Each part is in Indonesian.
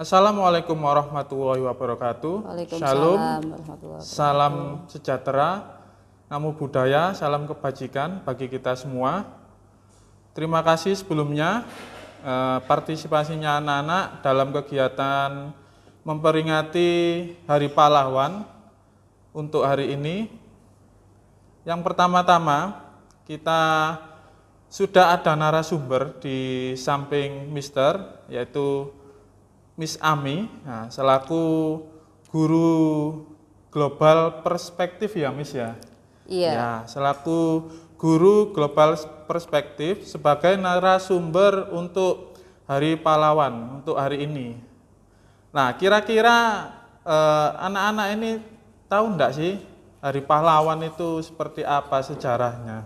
Assalamualaikum warahmatullahi wabarakatuh. Shalom, Waalaikumsalam warahmatullahi wabarakatuh. salam sejahtera, namo budaya, salam kebajikan bagi kita semua. Terima kasih sebelumnya partisipasinya anak-anak dalam kegiatan memperingati Hari Pahlawan untuk hari ini. Yang pertama-tama kita sudah ada narasumber di samping Mister, yaitu Miss Ami, selaku guru global perspektif ya Miss ya? Iya. Ya, selaku guru global perspektif sebagai narasumber untuk Hari Pahlawan untuk hari ini. Nah, kira-kira anak-anak ini tahu enggak sih Hari Pahlawan itu seperti apa sejarahnya?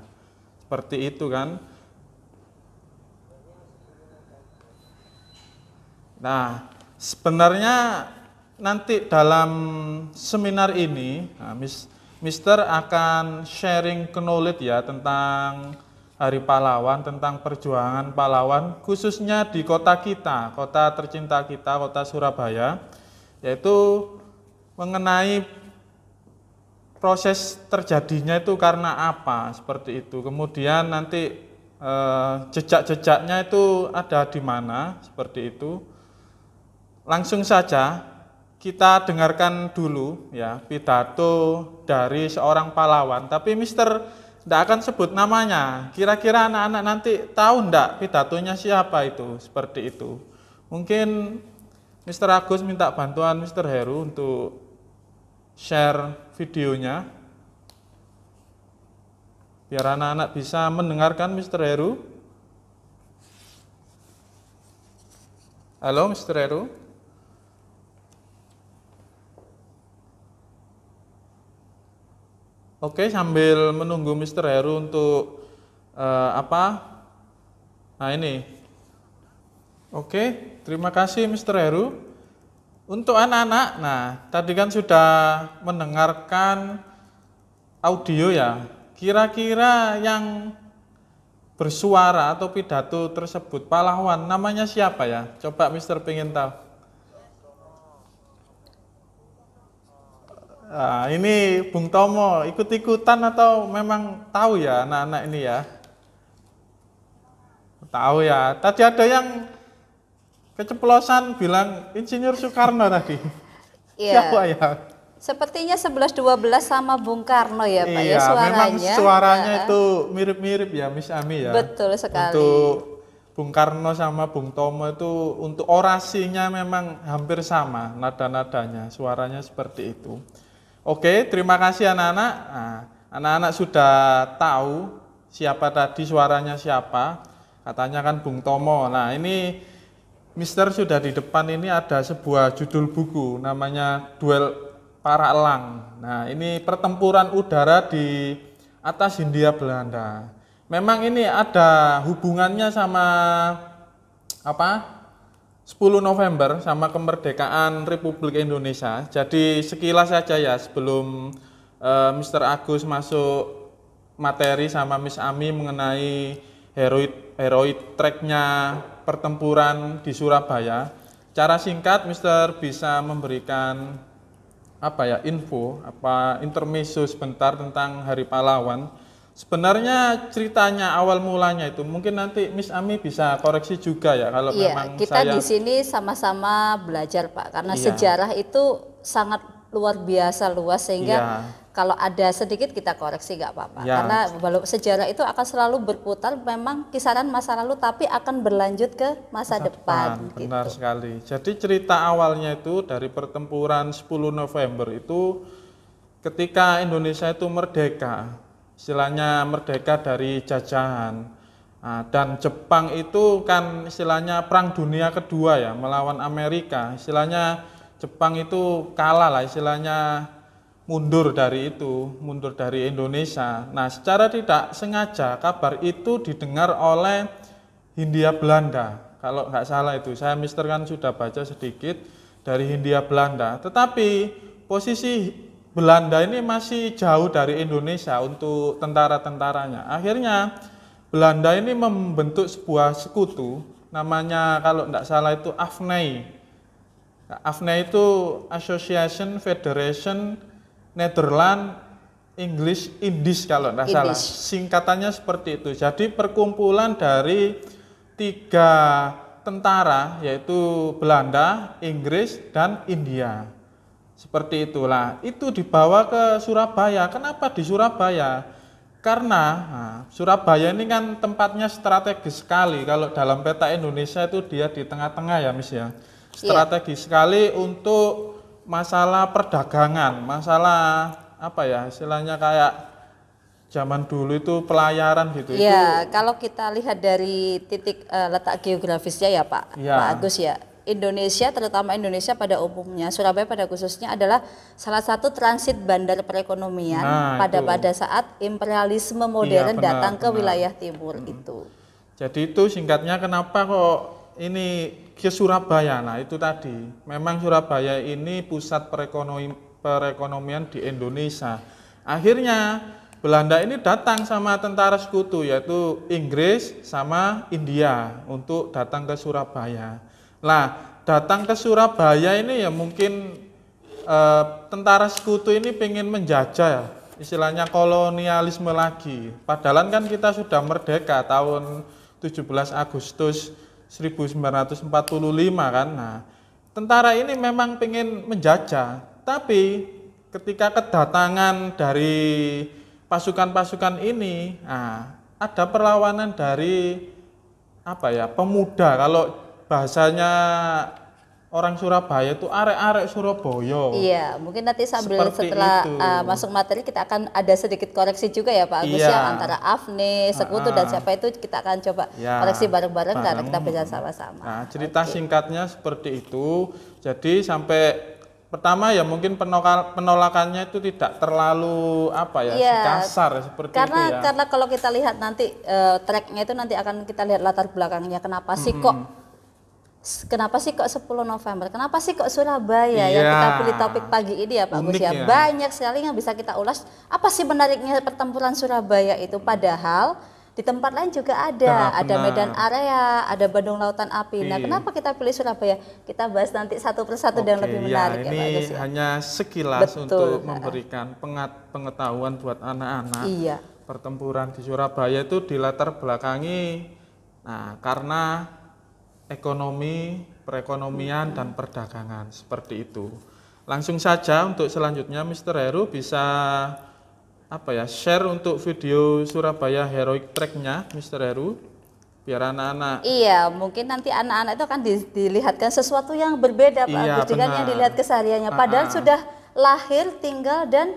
Seperti itu kan? Nah, sebenarnya nanti dalam seminar ini, Mister akan sharing knowledge ya tentang Hari Pahlawan, tentang perjuangan pahlawan, khususnya di kota kita, kota tercinta kita, kota Surabaya, yaitu mengenai proses terjadinya itu karena apa, seperti itu. Kemudian nanti jejak-jejaknya itu ada di mana, seperti itu. Langsung saja kita dengarkan dulu ya pidato dari seorang pahlawan. Tapi Mister tidak akan sebut namanya. Kira-kira anak-anak nanti tahu enggak pidatonya siapa itu? Seperti itu. Mungkin Mister Agus minta bantuan Mister Heru untuk share videonya. Biar anak-anak bisa mendengarkan Mister Heru. Halo Mister Heru. Oke, sambil menunggu Mister Heru untuk Nah ini. Oke, terima kasih Mister Heru. Untuk anak-anak, nah tadi kan sudah mendengarkan audio ya. Kira-kira yang bersuara atau pidato tersebut pahlawan namanya siapa ya? Coba Mister pengen tahu. Nah, ini Bung Tomo ikut-ikutan atau memang tahu ya anak-anak ini ya? Tahu ya. Tadi ada yang keceplosan bilang Insinyur Soekarno tadi. Iya. Siapa ya? Sepertinya 11-12 sama Bung Karno ya Pak ya Iya, suaranya. memang suaranya itu mirip-mirip ya Miss Ami ya. Betul sekali. Untuk Bung Karno sama Bung Tomo itu untuk orasinya memang hampir sama nada-nadanya, suaranya seperti itu. Oke, terima kasih anak-anak. Nah, anak-anak sudah tahu siapa tadi suaranya siapa. Katanya kan Bung Tomo. Nah, ini Mister sudah di depan ini ada sebuah judul buku namanya Duel Para Elang. Nah, ini pertempuran udara di atas Hindia Belanda. Memang ini ada hubungannya sama 10 November sama kemerdekaan Republik Indonesia. Jadi sekilas saja ya sebelum Mr. Agus masuk materi sama Miss Ami mengenai heroic track-nya pertempuran di Surabaya. Cara singkat Mr. bisa memberikan info, intermezzo sebentar tentang Hari Pahlawan. Sebenarnya ceritanya awal mulanya itu mungkin nanti Miss Ami bisa koreksi juga ya kalau memang kita di sini sama-sama belajar Pak karena sejarah itu sangat luar biasa luas sehingga kalau ada sedikit kita koreksi nggak apa-apa karena sejarah itu akan selalu berputar memang kisaran masa lalu tapi akan berlanjut ke masa depan. Benar sekali. Jadi cerita awalnya itu dari pertempuran 10 November itu ketika Indonesia itu merdeka. Istilahnya merdeka dari jajahan. Nah, dan Jepang itu kan istilahnya Perang Dunia Kedua ya melawan Amerika. Istilahnya Jepang itu kalah lah, istilahnya mundur dari Indonesia. Nah, secara tidak sengaja kabar itu didengar oleh Hindia Belanda. Kalau nggak salah itu, saya Mister kan sudah baca sedikit dari Hindia Belanda. Tetapi posisi Belanda ini masih jauh dari Indonesia untuk tentara-tentaranya. Akhirnya Belanda ini membentuk sebuah sekutu, namanya kalau tidak salah itu Afnei. AFNE itu Association Federation Netherlands English Indies kalau tidak salah. Singkatannya seperti itu. Jadi perkumpulan dari 3 tentara, yaitu Belanda, Inggris, dan India. Seperti itulah. Itu dibawa ke Surabaya. Kenapa di Surabaya? Karena Surabaya ini kan tempatnya strategis sekali. Kalau dalam peta Indonesia itu dia di tengah-tengah ya, Miss ya. Strategis sekali untuk masalah perdagangan, masalah apa ya, istilahnya kayak zaman dulu itu pelayaran gitu. Iya, kalau kita lihat dari titik letak geografisnya ya Pak Agus ya, Indonesia, terutama Indonesia pada umumnya, Surabaya pada khususnya adalah salah satu transit bandar perekonomian pada saat imperialisme modern datang ke wilayah timur itu. Jadi itu singkatnya kenapa kok ini ke Surabaya. Nah itu tadi, memang Surabaya ini pusat perekonomian di Indonesia. Akhirnya Belanda ini datang sama tentara sekutu, yaitu Inggris sama India, untuk datang ke Surabaya. Nah, datang ke Surabaya ini ya mungkin tentara sekutu ini pengen menjajah, istilahnya kolonialisme lagi. Padahal kan kita sudah merdeka tahun 17 Agustus 1945 kan. Nah, tentara ini memang pengen menjajah, tapi ketika kedatangan dari pasukan-pasukan ini, ada perlawanan dari apa ya, pemuda. Kalau bahasanya orang Surabaya itu arek-arek Surabaya. Iya, mungkin nanti setelah masuk materi kita akan ada sedikit koreksi juga ya Pak Agus ya, antara AFNE, sekutu dan siapa itu kita akan coba koreksi bareng-bareng karena kita bisa sama-sama. Nah, cerita singkatnya seperti itu. Jadi sampai pertama ya mungkin penolakannya itu tidak terlalu apa ya, kasar seperti itu ya. Karena kalau kita lihat nanti tracknya itu nanti akan kita lihat latar belakangnya kenapa sih kok 10 November? Kenapa sih kok Surabaya yang kita pilih topik pagi ini ya Pak Gus ya? Banyak sekali yang bisa kita ulas. Apa sih menariknya pertempuran Surabaya itu? Padahal di tempat lain juga ada Medan Area, ada Bandung Lautan Api. Nah, kenapa kita pilih Surabaya? Kita bahas nanti satu persatu dan lebih menarik ya Pak Gus ya. Hanya sekilas untuk memberikan pengetahuan buat anak-anak. Pertempuran di Surabaya itu dilatar belakangi karena ekonomi, perekonomian, dan perdagangan, seperti itu. Langsung saja untuk selanjutnya Mr. Heru bisa share untuk video Surabaya Heroic Track-nya Mr. Heru, biar anak-anak. Iya, mungkin nanti anak-anak itu akan dilihatkan sesuatu yang berbeda Pak Agus dengan yang dilihat kesehariannya. Padahal sudah lahir, tinggal, dan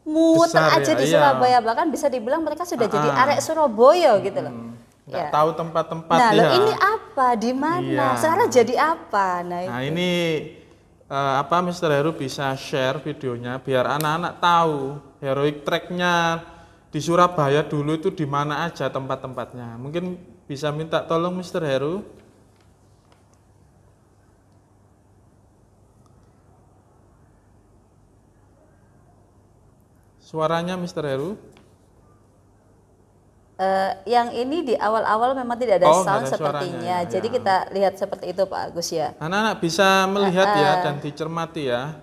muter aja di Surabaya. Bahkan bisa dibilang mereka sudah jadi arek Surabaya gitu loh. Nggak tahu tempat-tempat Nah, ini apa, di mana, sekarang jadi apa? Nah ini Mr. Heru bisa share videonya biar anak-anak tahu heroic track-nya di Surabaya dulu itu di mana aja tempat-tempatnya. Mungkin bisa minta tolong Mr. Heru. Suaranya Mr. Heru. Yang ini di awal-awal memang tidak ada sound sepertinya. Jadi kita lihat seperti itu Pak Agus ya. Anak-anak bisa melihat ya dan dicermati ya.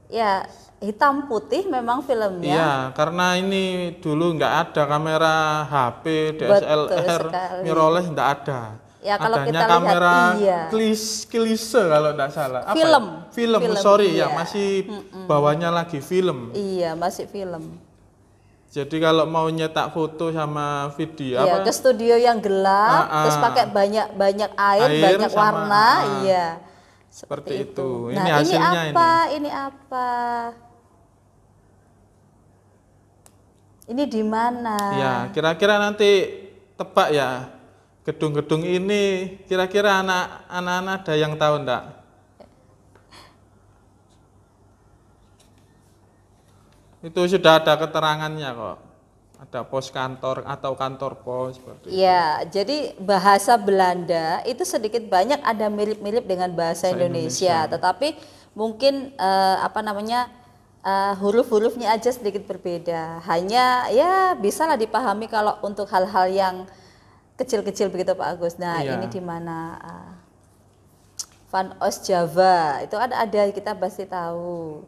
Ya, hitam putih memang filmnya. Iya, karena ini dulu nggak ada kamera HP, DSLR, mirrorless nggak ada. Ya, kalau adanya kita kamera lihat klise kalau nggak salah. Film, sorry ya, masih bawahnya lagi film. Iya, masih film. Jadi kalau mau nyetak foto sama video ke studio yang gelap, terus pakai banyak air, banyak warna, seperti itu. Nah, ini hasilnya ini apa? Ini di mana? Ya, kira-kira nanti tebak ya. Gedung-gedung ini kira-kira anak-anak ada yang tahu enggak? Itu sudah ada keterangannya kok. Ada pos kantor atau kantor pos seperti itu. Ya, jadi bahasa Belanda itu sedikit banyak ada mirip-mirip dengan bahasa Indonesia, tetapi mungkin huruf-hurufnya aja sedikit berbeda. Hanya ya bisalah dipahami kalau untuk hal-hal yang kecil-kecil begitu Pak Agus. Nah, ini di mana? Van Os Java itu kan ada, kita pasti tahu.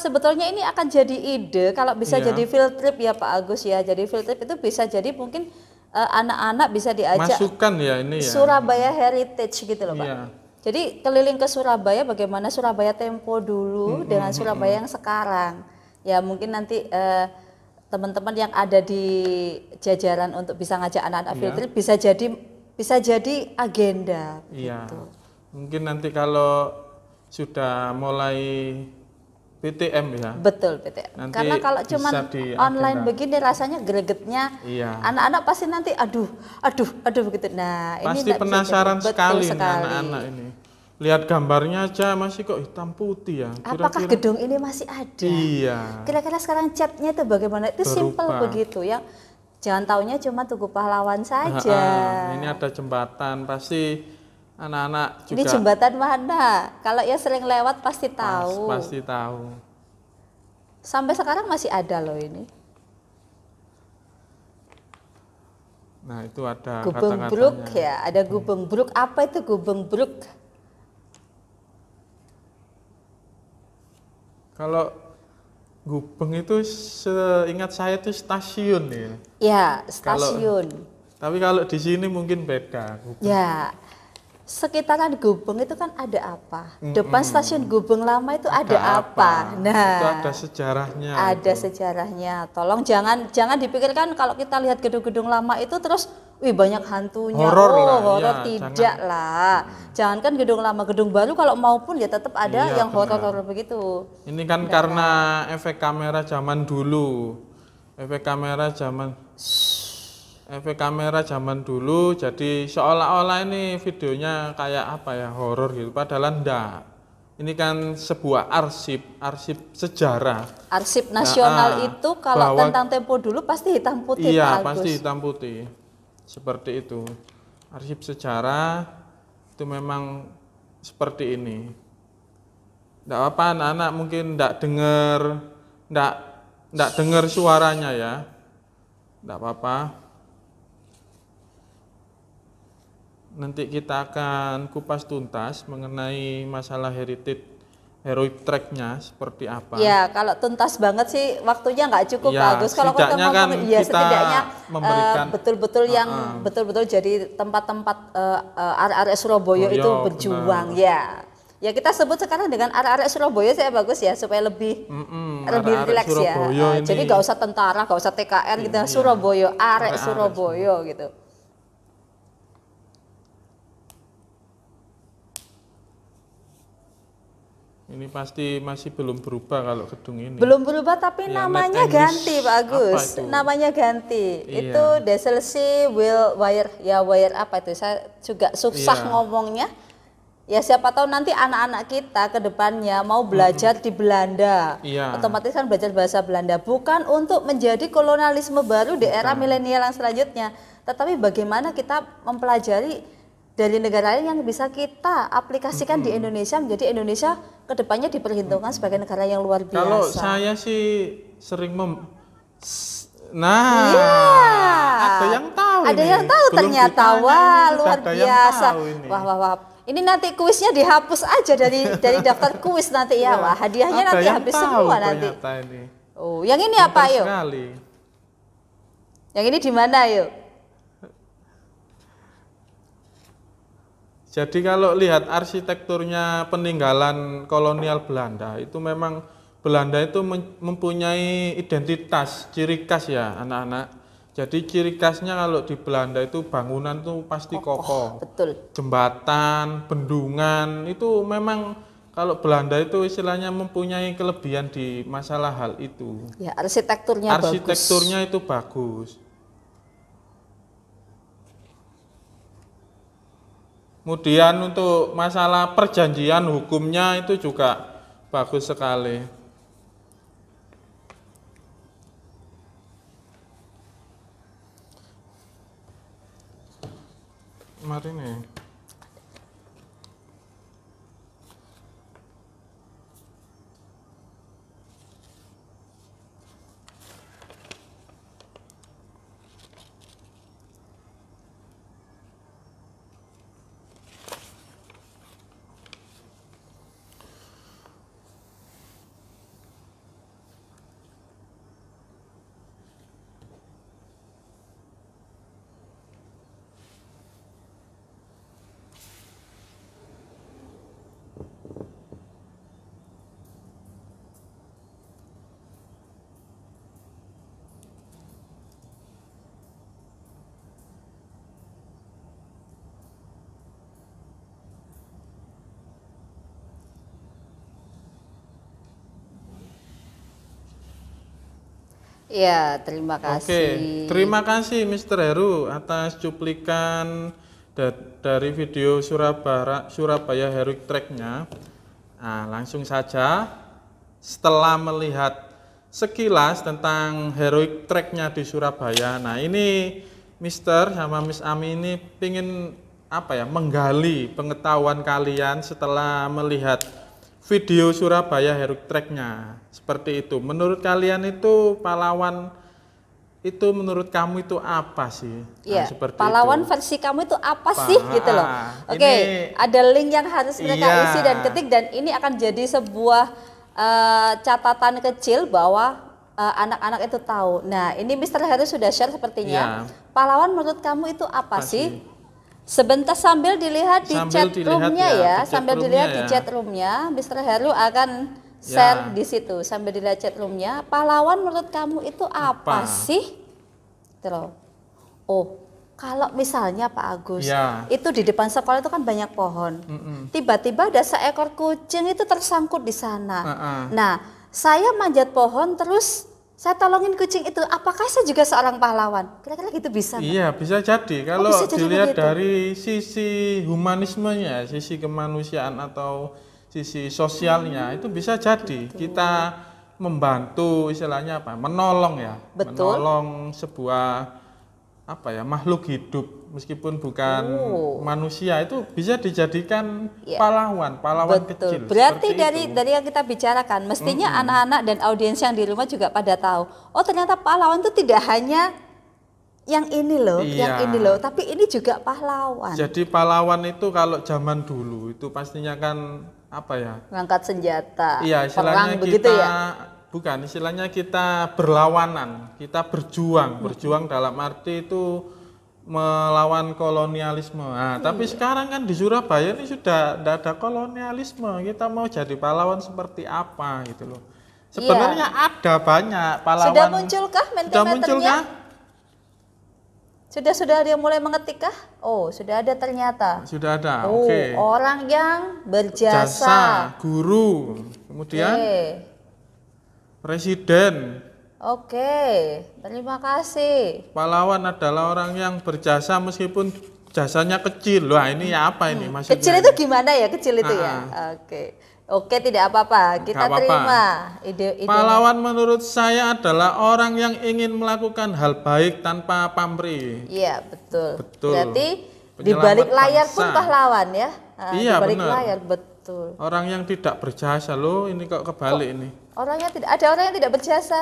Sebetulnya ini akan jadi ide kalau bisa jadi field trip ya Pak Agus ya. Jadi field trip itu bisa jadi mungkin anak-anak bisa diajak masukkan ya ini ya. Surabaya Heritage gitu loh Pak. Iya. Jadi keliling ke Surabaya, bagaimana Surabaya tempo dulu dengan Surabaya yang sekarang. Ya mungkin nanti teman-teman yang ada di jajaran untuk bisa ngajak anak-anak field trip bisa jadi agenda. Iya. Gitu. Mungkin nanti kalau sudah mulai PTM ya. Betul PTM. Nanti karena kalau cuman online begini rasanya gregetnya anak-anak pasti nanti aduh begitu. Nah, pasti ini penasaran sekali anak-anak ini. Lihat gambarnya aja masih kok hitam putih ya. Apakah gedung ini masih ada? Iya. Kira-kira sekarang catnya itu bagaimana? Itu simple begitu ya. Jangan taunya cuma Tugu Pahlawan saja. Ini ada jembatan, pasti anak-anak juga. Ini jembatan mana? Kalau ya sering lewat pasti tahu. Pasti tahu. Sampai sekarang masih ada loh ini. Nah itu ada Gubeng Bruk ya, ada Gubeng Bruk. Apa itu Gubeng Bruk? Kalau Gubeng itu seingat saya itu stasiun ya. Ya stasiun. Tapi kalau di sini mungkin beda. Gubeng. Ya. Sekitaran Gubeng itu kan ada apa? Depan stasiun Gubeng lama itu ada apa? Nah, itu ada sejarahnya. Ada sejarahnya. Tolong jangan dipikirkan kalau kita lihat gedung-gedung lama itu terus, wih banyak hantunya. Horor tidak lah. Jangan kan gedung lama, gedung baru kalau maupun ya tetap ada yang horor-horor begitu. Ini kan karena efek kamera zaman dulu. Efek kamera zaman dulu, jadi seolah-olah ini videonya kayak apa ya, horor gitu, padahal enggak. Ini kan sebuah arsip sejarah. Arsip nasional itu kalau tentang tempo dulu pasti hitam putih. Iya, Pak Agus. pasti hitam putih. Seperti itu. Arsip sejarah itu memang seperti ini. Enggak apa anak-anak mungkin enggak dengar suaranya ya. Enggak apa-apa. Nanti kita akan kupas tuntas mengenai masalah heroic track-nya seperti apa. Ya, kalau tuntas banget sih waktunya nggak cukup ya, bagus. Kalau kita ngomong, kan ya setidaknya betul-betul yang yang betul-betul jadi tempat-tempat arek-arek Surabaya itu berjuang. Benar. Ya kita sebut sekarang dengan arek-arek Surabaya saya bagus ya supaya lebih rileks ya. Jadi nggak usah tentara, nggak usah TKN gitu. Surabaya, arek Surabaya gitu. Ini pasti masih belum berubah kalau gedung ini. Belum berubah tapi ya, namanya ganti Pak Agus. Namanya ganti. Iya. Itu Deselsi Wire apa itu? Saya juga susah ngomongnya. Ya siapa tahu nanti anak-anak kita ke depannya mau belajar di Belanda. Iya. Otomatis kan belajar bahasa Belanda. Bukan untuk menjadi kolonialisme baru di era milenial yang selanjutnya. Tetapi bagaimana kita mempelajari dari negara lain yang bisa kita aplikasikan di Indonesia, menjadi Indonesia kedepannya diperhitungkan sebagai negara yang luar biasa. Kalau saya sih sering ada yang tahu. Ada yang tahu ternyata. Wah, luar biasa. Wah. Ini nanti kuisnya dihapus aja dari daftar kuis nanti ya. Wah, hadiahnya nanti habis semua nanti. Ini. Oh, yang ini apa yuk? Yang ini di mana yuk? Jadi kalau lihat arsitekturnya peninggalan kolonial Belanda, itu memang Belanda itu mempunyai identitas, ciri khas ya anak-anak. Jadi ciri khasnya kalau di Belanda itu bangunan itu pasti kokoh. Betul. Jembatan, bendungan, itu memang kalau Belanda itu istilahnya mempunyai kelebihan di masalah hal itu. Ya, arsitekturnya itu bagus. Kemudian untuk masalah perjanjian hukumnya itu juga bagus sekali. Mari nih. Ya, terima kasih. Oke, terima kasih Mr. Heru atas cuplikan dari video Surabaya Heroic Track-nya. Nah, langsung saja setelah melihat sekilas tentang Heroic Track-nya di Surabaya. Nah, ini Mr. sama Miss Ami ini pingin menggali pengetahuan kalian setelah melihat video Surabaya Heroic Track-nya. Seperti itu. Menurut kalian itu pahlawan itu menurut kamu itu apa sih? Iya, pahlawan itu. Versi kamu itu apa sih gitu loh. Oke, ada link yang harus mereka isi dan ketik, dan ini akan jadi sebuah catatan kecil bahwa anak-anak itu tahu. Nah, ini Mr. Heru sudah share sepertinya. Pahlawan menurut kamu itu apa sih? Sebentar sambil dilihat di chat roomnya ya, sambil dilihat di chat roomnya, Mr. Heru akan share di situ sambil dilihat chat roomnya. Pahlawan menurut kamu itu apa sih? Terus, kalau misalnya Pak Agus, itu di depan sekolah itu kan banyak pohon. Tiba-tiba ada seekor kucing itu tersangkut di sana. Nah, saya manjat pohon terus saya tolongin kucing itu, apakah saya juga seorang pahlawan? Kira-kira gitu bisa? Iya, bisa jadi. Kalau dilihat dari sisi humanismenya, sisi kemanusiaan atau sisi sosialnya, itu bisa jadi. Kita membantu, istilahnya menolong ya. Menolong sebuah makhluk hidup, meskipun bukan manusia, itu bisa dijadikan pahlawan kecil. Berarti dari yang kita bicarakan, mestinya anak-anak dan audiens yang di rumah juga pada tahu. Oh, ternyata pahlawan itu tidak hanya yang ini loh, tapi ini juga pahlawan. Jadi pahlawan itu kalau zaman dulu itu pastinya kan ngangkat senjata, istilahnya perang, begitu ya? Bukan, istilahnya kita berlawanan, kita berjuang dalam arti itu melawan kolonialisme. Nah, tapi sekarang kan di Surabaya ini sudah tidak ada kolonialisme. Kita mau jadi pahlawan seperti apa gitu loh. Sebenarnya ada banyak pahlawan. Sudah munculkah mentimeternya? Sudah dia mulai mengetik kah? Oh, sudah ada ternyata. Sudah ada. Oke. Orang yang berjasa, guru, kemudian presiden. Oke, terima kasih. Pahlawan adalah orang yang berjasa meskipun jasanya kecil. Wah, ini apa ini maksudnya? Kecil itu gimana ya? Kecil itu ya? Oke, tidak apa-apa. Kita terima ide. Pahlawan menurut saya adalah orang yang ingin melakukan hal baik tanpa pamrih. Iya, betul. Berarti di balik layar pun pahlawan ya? Iya, di balik benar. layar, betul. Orang yang tidak berjasa loh, ini kok kebalik ini. Ada orang yang tidak berjasa.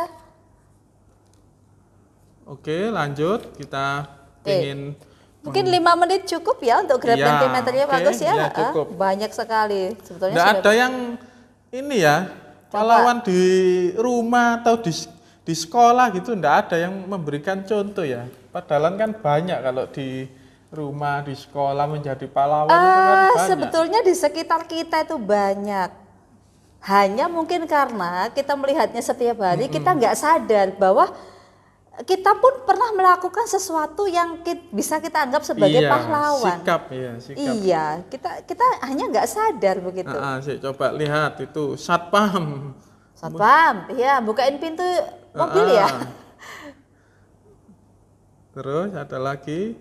Oke, lanjut. Kita ingin mungkin 5 menit cukup ya untuk grab mentimeternya bagus ya. Cukup. Banyak sekali. Sebetulnya nggak ada yang ini ya, pahlawan di rumah atau di sekolah gitu, nggak ada yang memberikan contoh ya. Padahal kan banyak kalau di rumah, di sekolah menjadi pahlawan itu kan banyak. Sebetulnya di sekitar kita itu banyak. Hanya mungkin karena kita melihatnya setiap hari, kita nggak sadar bahwa kita pun pernah melakukan sesuatu yang bisa kita anggap sebagai pahlawan. Sikap. Iya, kita hanya nggak sadar begitu. Saya coba lihat itu satpam. Ya, bukain pintu mobil ya. Terus ada lagi.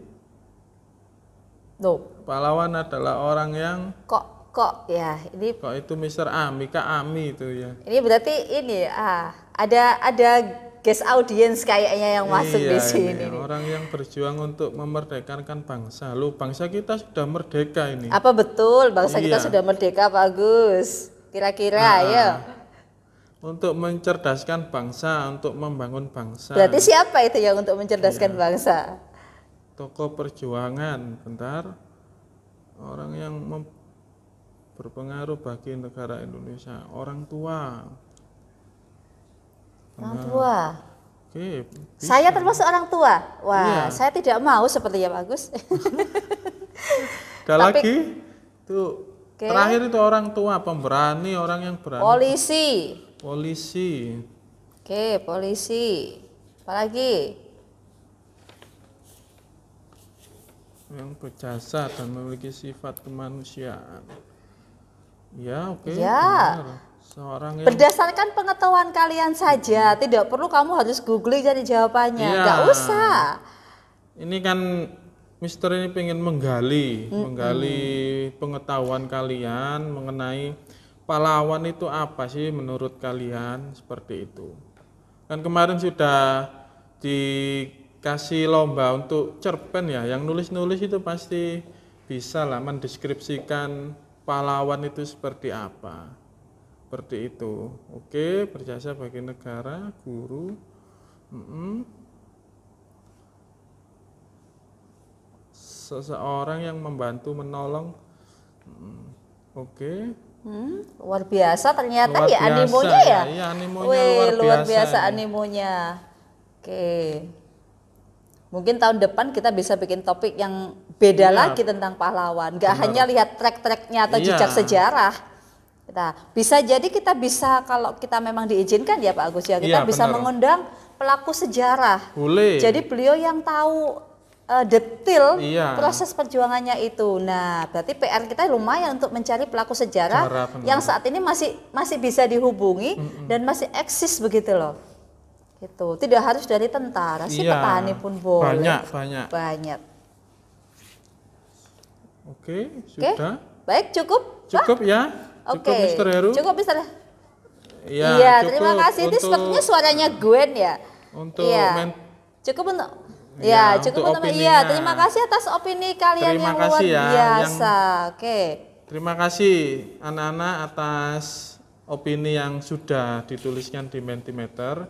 Pahlawan adalah orang yang kok ya ini. Kok itu Mr. Ami, Kak Ami itu ya. Ini berarti ini ada guest audience kayaknya yang masuk di sini. Orang yang berjuang untuk memerdekakan bangsa. Bangsa kita sudah merdeka ini. Apa betul bangsa kita sudah merdeka, Pak Agus? Kira-kira ya. Untuk mencerdaskan bangsa, untuk membangun bangsa. Berarti siapa itu yang untuk mencerdaskan bangsa? Tokoh perjuangan, bentar. Orang yang berpengaruh bagi negara Indonesia, orang tua. Orang tua. Oke. Saya termasuk orang tua. Wah, saya tidak mau sepertinya Pak Agus. Ada lagi? Tuh. Terakhir itu orang tua, pemberani, orang yang berani. Polisi. Oke, polisi. Apa lagi? Yang berjasa dan memiliki sifat kemanusiaan. Ya, oke. Ya. Benar. Seorang yang berdasarkan pengetahuan kalian saja, tidak perlu kamu harus googling cari jawabannya, nggak usah. Ini kan Mister ini pengen menggali pengetahuan kalian mengenai pahlawan itu apa sih menurut kalian, seperti itu. Kan kemarin sudah dikasih lomba untuk cerpen ya, yang nulis-nulis itu pasti bisa lah mendeskripsikan pahlawan itu seperti apa. Seperti itu. Oke, berjasa bagi negara, guru. Seseorang yang membantu menolong. Oke. Luar biasa ternyata luar ya biasa, animonya ya. Iya, animonya luar biasa animonya. Oke. Mungkin tahun depan kita bisa bikin topik yang beda lagi tentang pahlawan. Gak hanya lihat track-tracknya atau jejak sejarah. Bisa jadi kita bisa, kalau kita memang diizinkan ya Pak Agus ya, kita bisa mengundang pelaku sejarah. Boleh. Jadi beliau yang tahu detail proses perjuangannya itu. Nah, berarti PR kita lumayan untuk mencari pelaku sejarah yang saat ini masih bisa dihubungi dan masih eksis begitu loh. Gitu. Tidak harus dari tentara, si petani pun boleh. Banyak. Oke, sudah. Baik, cukup. Cukup ya. Oke, Mister Heru. Cukup Mister. Iya, terima kasih. Ini sepertinya suaranya Gwen ya. Untuk cukup untuk cukup untuk terima kasih atas opini kalian yang luar biasa. Oke. Terima kasih anak-anak atas opini yang sudah dituliskan di Mentimeter.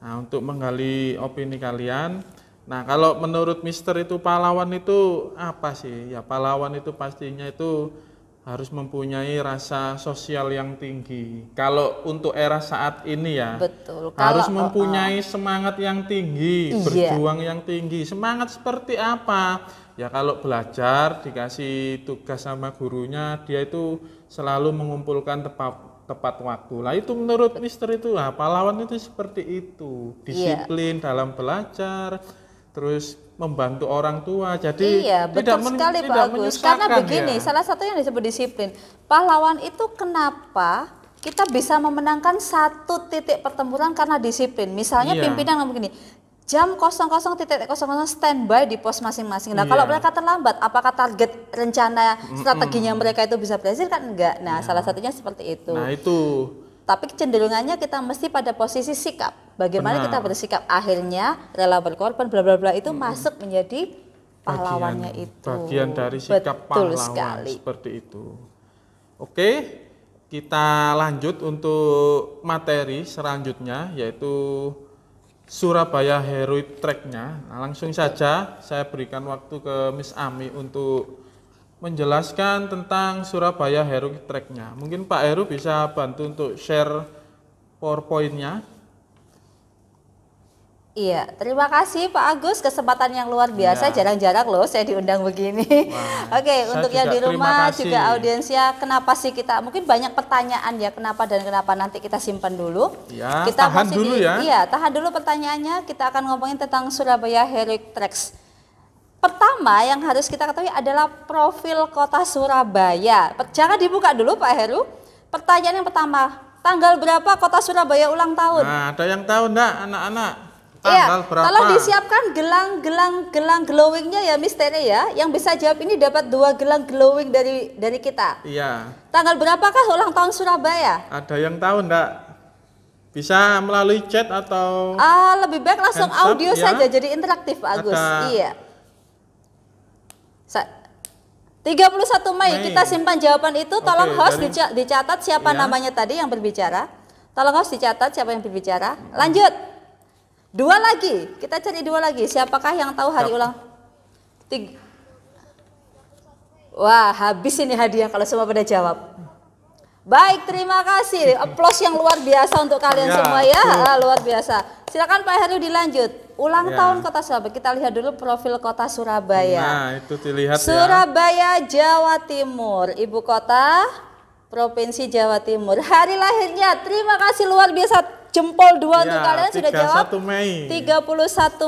Nah, untuk menggali opini kalian. Nah, kalau menurut Mister itu pahlawan itu apa sih? Ya, pahlawan itu pastinya itu harus mempunyai rasa sosial yang tinggi. Kalau untuk era saat ini ya, betul. Harus mempunyai semangat yang tinggi, berjuang yang tinggi. Semangat seperti apa? Ya kalau belajar dikasih tugas sama gurunya, dia itu selalu mengumpulkan tepat waktu. Lah itu menurut Mister itu pahlawan itu seperti itu. Disiplin dalam belajar, terus membantu orang tua. Jadi betul sekali Pak Agus. Karena begini, salah satu yang disebut disiplin. Pahlawan itu kenapa kita bisa memenangkan satu titik pertempuran karena disiplin. Misalnya pimpinan ngomong begini, jam 00.00 standby di pos masing-masing. Nah, kalau mereka terlambat, apakah target rencana strateginya mereka itu bisa berhasil kan? Enggak. Nah, salah satunya seperti itu. Nah, itu. Tapi kecenderungannya kita mesti pada posisi sikap. Bagaimana kita bersikap, akhirnya rela berkorban bla bla bla itu masuk menjadi pahlawannya itu. Bagian dari sikap pahlawan sekali. Seperti itu. Oke, kita lanjut untuk materi selanjutnya, yaitu Surabaya Heroic Track-nya. Nah, langsung saja saya berikan waktu ke Miss Ami untuk menjelaskan tentang Surabaya Heroic Track-nya. Mungkin Pak Heru bisa bantu untuk share PowerPoint-nya. Iya, terima kasih Pak Agus, kesempatan yang luar biasa, jarang-jarang loh saya diundang begini. Oke, untuk yang di rumah juga audiensnya, kenapa sih kita, mungkin banyak pertanyaan ya, kenapa dan kenapa, nanti kita simpan dulu. Ya, kita tahan dulu ya. Iya, tahan dulu pertanyaannya, kita akan ngomongin tentang Surabaya Heroic Tracks. Pertama yang harus kita ketahui adalah profil kota Surabaya. Jangan dibuka dulu Pak Heru. Pertanyaan yang pertama, tanggal berapa kota Surabaya ulang tahun? Nah, ada yang tahu enggak anak-anak? Tanggal berapa? Tolong disiapkan gelang glowingnya ya misteri ya. Yang bisa jawab ini dapat 2 gelang glowing dari kita. Iya. Tanggal berapakah ulang tahun Surabaya? Ada yang tahu enggak? Bisa melalui chat atau lebih baik langsung audio saja, jadi interaktif Pak Agus. Iya. 31 Mei kita simpan jawaban itu. Tolong host dicatat siapa namanya tadi yang berbicara. Tolong host dicatat siapa yang berbicara. Lanjut. 2 lagi, kita cari 2 lagi. Siapakah yang tahu hari ulang? Wah, habis ini hadiah kalau semua pada jawab. Baik, terima kasih. Aplaus yang luar biasa untuk kalian semua ya. Luar biasa. Silakan Pak Heru dilanjut. Ulang tahun kota Surabaya. Kita lihat dulu profil kota Surabaya. Nah, itu dilihat Surabaya, Jawa Timur. Ibu kota Provinsi Jawa Timur. Hari lahirnya, terima kasih luar biasa. Jempol 2 untuk kalian sudah jawab. 31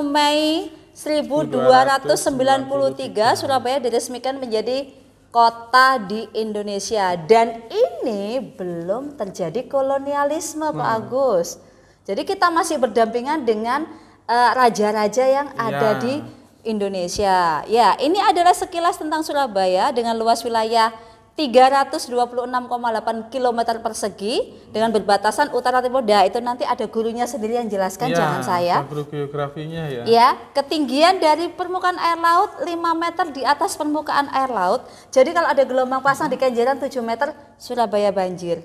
Mei 1293 Surabaya diresmikan menjadi kota di Indonesia, dan ini belum terjadi kolonialisme Pak Agus. Jadi kita masih berdampingan dengan raja-raja yang ada di Indonesia. Ya, ini adalah sekilas tentang Surabaya dengan luas wilayah 326,8 km persegi dengan berbatasan utara timur. Nah, itu nanti ada gurunya sendiri yang jelaskan, jangan saya. Guru geografinya ya. Ya, ketinggian dari permukaan air laut 5 meter di atas permukaan air laut. Jadi kalau ada gelombang pasang di Kenjeran 7 meter, Surabaya banjir.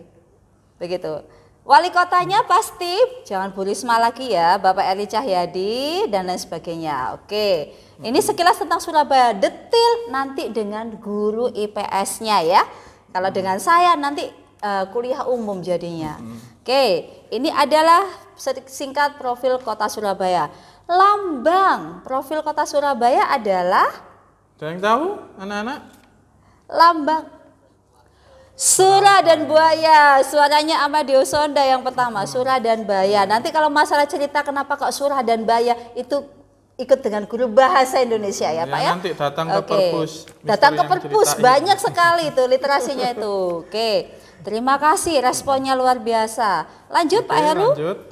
Begitu. Wali kotanya pasti jangan Bu Risma lagi ya, Bapak Eri Cahyadi dan lain sebagainya. Oke, ini sekilas tentang Surabaya, detail nanti dengan guru IPS-nya ya. Kalau dengan saya nanti kuliah umum jadinya. Oke, ini adalah singkat profil kota Surabaya. Lambang profil kota Surabaya adalah? Ada yang tahu anak-anak? Lambang Surah dan buaya. Suaranya Amadeo Sonda yang pertama, surah dan buaya. Nanti kalau masalah cerita kenapa kok surah dan buaya, itu ikut dengan guru bahasa Indonesia ya Pak ya. Nanti datang ke perpus. Datang ke perpus, banyak sekali itu literasinya itu. Oke, terima kasih, responnya luar biasa. Lanjut Pak Heru. Lanjut.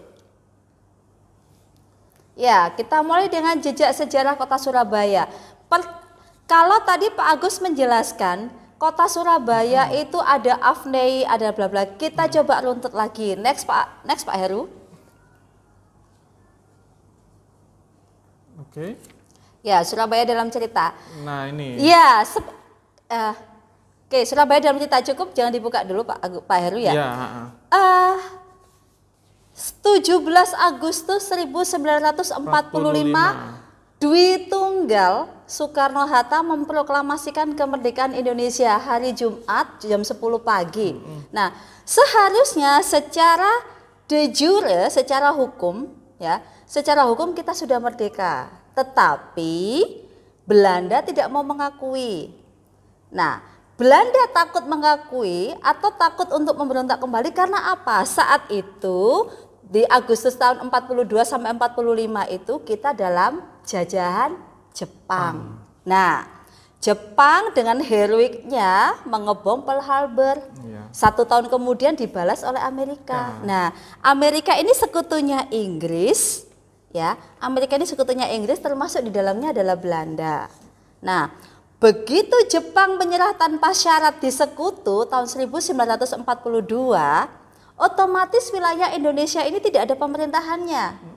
Ya, kita mulai dengan jejak sejarah kota Surabaya. Kalau tadi Pak Agus menjelaskan kota Surabaya itu ada Afnei, ada bla bla. Kita coba runtut lagi. Next Pak Heru. Oke. Ya, Surabaya dalam cerita. Nah, ini. Ya, oke, Surabaya dalam cerita cukup, jangan dibuka dulu Pak Heru ya. Ya, 17 Agustus 1945 Dwi Tunggal Soekarno-Hatta memproklamasikan kemerdekaan Indonesia hari Jumat jam 10 pagi. Nah, seharusnya secara de jure, secara hukum ya, secara hukum kita sudah merdeka. Tetapi Belanda tidak mau mengakui. Nah, Belanda takut mengakui atau takut untuk memberontak kembali karena apa? Saat itu di Agustus tahun 42 sampai 45 itu kita dalam jajahan Jepang. Nah, Jepang dengan heroiknya mengebom Pearl Harbor. 1 tahun kemudian dibalas oleh Amerika. Nah, Amerika ini sekutunya Inggris, ya. Amerika ini sekutunya Inggris, termasuk di dalamnya adalah Belanda. Nah, begitu Jepang menyerah tanpa syarat di sekutu tahun 1942, otomatis wilayah Indonesia ini tidak ada pemerintahannya.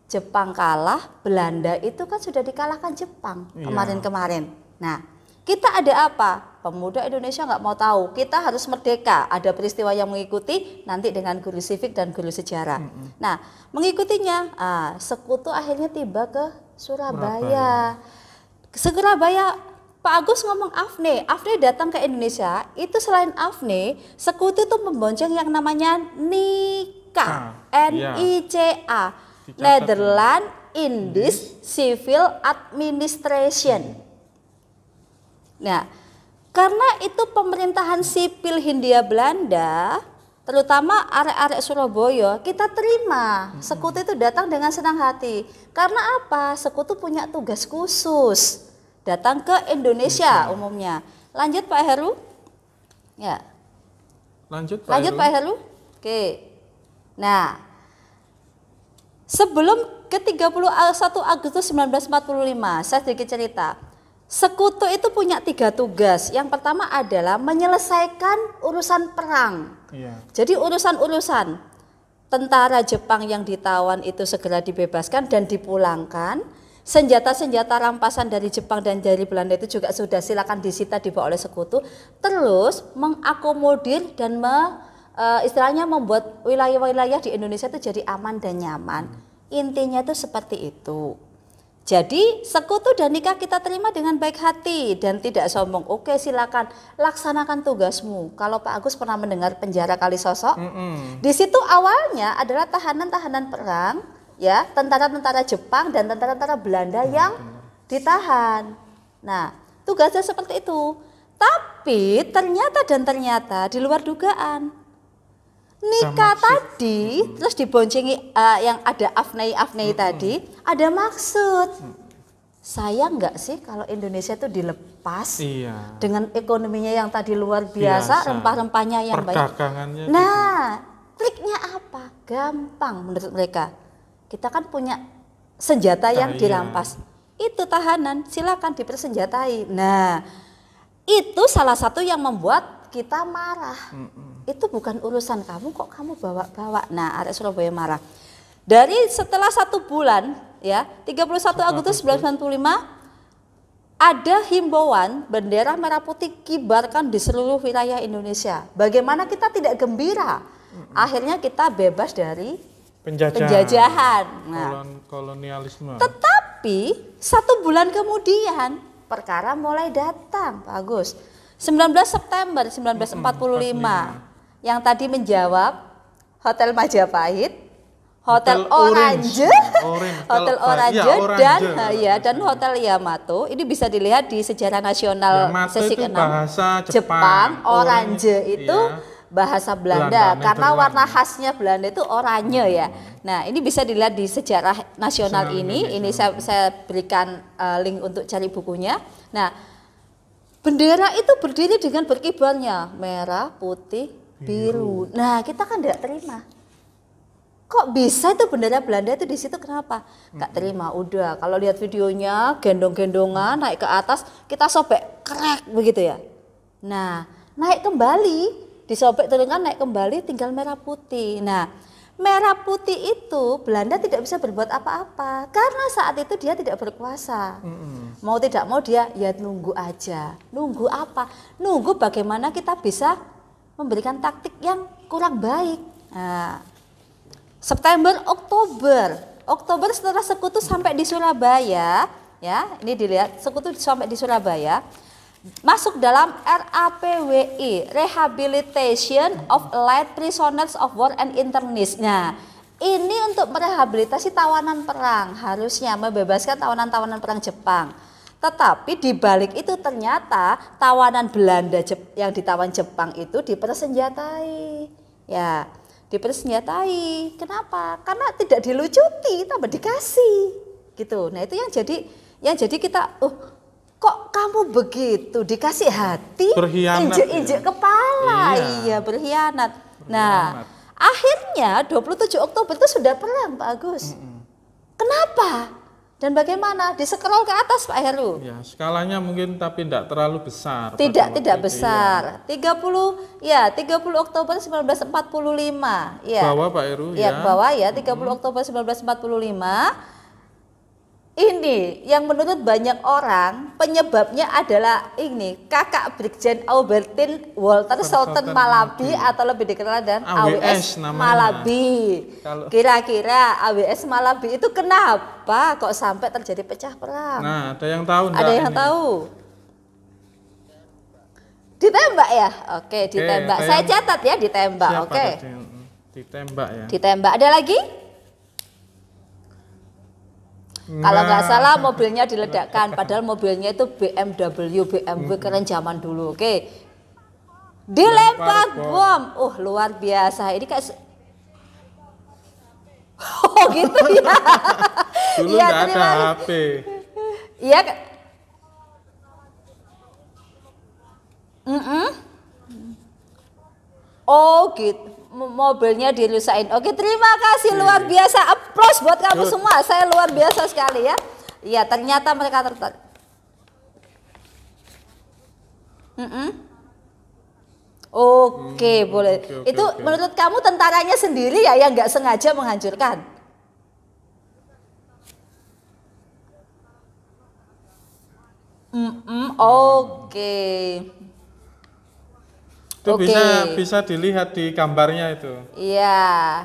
Jepang kalah, Belanda itu kan sudah dikalahkan Jepang kemarin-kemarin. Nah, kita ada apa? Pemuda Indonesia nggak mau tahu, kita harus merdeka. Ada peristiwa yang mengikuti, nanti dengan guru civic dan guru sejarah. Nah, mengikutinya, sekutu akhirnya tiba ke Surabaya. Surabaya, Pak Agus ngomong Afne datang ke Indonesia, itu selain Afne, sekutu itu membonceng yang namanya NICA, NICA. Netherlands Indies Civil Administration. Nah, karena itu pemerintahan sipil Hindia Belanda, terutama arek-arek Surabaya, kita terima. Sekutu itu datang dengan senang hati. Karena apa? Sekutu punya tugas khusus, datang ke Indonesia umumnya. Lanjut Pak Heru. Ya. Lanjut Pak Heru. Oke. Nah, sebelum ke 31 Agustus 1945, saya sedikit cerita. Sekutu itu punya 3 tugas. Yang pertama adalah menyelesaikan urusan perang. Jadi urusan-urusan tentara Jepang yang ditawan itu segera dibebaskan dan dipulangkan. Senjata-senjata rampasan dari Jepang dan dari Belanda itu juga sudah silakan disita dibawa oleh sekutu. Terus mengakomodir dan istilahnya membuat wilayah-wilayah di Indonesia itu jadi aman dan nyaman. Intinya itu seperti itu. Jadi sekutu dan nikah kita terima dengan baik hati dan tidak sombong. Oke, silakan laksanakan tugasmu. Kalau Pak Agus pernah mendengar penjara Kalisosok, di situ awalnya adalah tahanan-tahanan perang, ya, tentara-tentara Jepang dan tentara-tentara Belanda yang ditahan. Nah, tugasnya seperti itu. Tapi ternyata di luar dugaan. Nikah tadi terus diboncengi yang ada Afnei tadi ada maksud. sayang nggak sih kalau Indonesia itu dilepas Iya. dengan ekonominya yang tadi luar biasa, rempah-rempahnya yang banyak. Perdagangannya Nah, triknya apa? Gampang menurut mereka. Kita kan punya senjata yang dirampas. Itu tahanan, silakan dipersenjatai. Nah, itu salah satu yang membuat kita marah. Itu bukan urusan kamu, kok kamu bawa-bawa. Nah, arek Surabaya marah. Dari setelah 1 bulan, ya, 31 Agustus 1995, ada himbauan bendera merah putih kibarkan di seluruh wilayah Indonesia. Bagaimana kita tidak gembira? Akhirnya kita bebas dari penjajahan. Nah, kolonialisme. Tetapi 1 bulan kemudian perkara mulai datang, Pak Agus. 19 September 1945 yang tadi menjawab Hotel Majapahit, Hotel Orange, Hotel Orange dan Hotel Yamato. Ini bisa dilihat di Sejarah Nasional sesi ke-6. Bahasa Jepang, Orange itu bahasa Belanda karena warna khasnya Belanda itu oranye ya. Nah, ini bisa dilihat di Sejarah Nasional ini. Ini saya berikan link untuk cari bukunya. Nah, bendera itu berdiri dengan berkibarnya merah, putih, biru. Nah, kita kan tidak terima. Kok bisa itu bendera Belanda itu di situ, kenapa? Nggak terima. Udah, kalau lihat videonya gendong-gendongan naik ke atas, kita sobek krek begitu ya. Nah, naik kembali, disobek turunkan, naik kembali, tinggal merah putih. Nah, merah putih itu Belanda tidak bisa berbuat apa-apa karena saat itu dia tidak berkuasa. Mau tidak mau dia ya nunggu aja. Nunggu apa? Nunggu bagaimana kita bisa memberikan taktik yang kurang baik. Nah, September, Oktober setelah sekutu sampai di Surabaya, ya, ini dilihat sekutu sampai di Surabaya, masuk dalam RAPWI, Rehabilitation of Allied Prisoners of War and Internees. Nah, ini untuk merehabilitasi tawanan perang, harusnya membebaskan tawanan-tawanan perang Jepang. Tetapi di balik itu ternyata tawanan Belanda yang ditawan Jepang itu dipersenjatai. Ya, dipersenjatai. Kenapa? Karena tidak dilucuti, tambah dikasih. Gitu. Nah, itu yang jadi kita kok kamu begitu dikasih hati, injek-injek kepala. Iya, berkhianat. Nah, akhirnya 27 Oktober itu sudah perang, Pak Agus. Kenapa? Dan bagaimana? Di-scroll ke atas, Pak Heru. Ya, skalanya mungkin tapi tidak terlalu besar. Tidak besar. Ya. 30 Oktober 1945. Ya. Bawah Pak Heru ya. Ya, bawah ya, 30 Oktober 1945. Ini yang menurut banyak orang penyebabnya adalah ini kakak Brigjen Aubertin Walter Sultan Malabi atau lebih dikenal dengan AWS Malabi. Kira-kira AWS Malabi itu kenapa kok sampai terjadi pecah perang? Nah, ada yang tahu? Ada yang tahu? Ditembak ya? Oke, ditembak. Saya catat ya, ditembak. Oke. Ditembak ya. Ditembak. Ada lagi? Kalau nggak salah mobilnya diledakkan, padahal mobilnya itu BMW keren zaman dulu. Oke, dilempar bom, luar biasa. Ini kayak, gitu ya. Dulu nggak ada HP. Iya. Gitu. Mobilnya dirusain. Oke, terima kasih, luar biasa. Aplaus buat kamu semua. Saya luar biasa sekali ya. Iya, ternyata mereka tertarik. Oke, boleh. Itu menurut kamu tentaranya sendiri ya yang nggak sengaja menghancurkan? Oke. Itu bisa dilihat di gambarnya itu. Iya.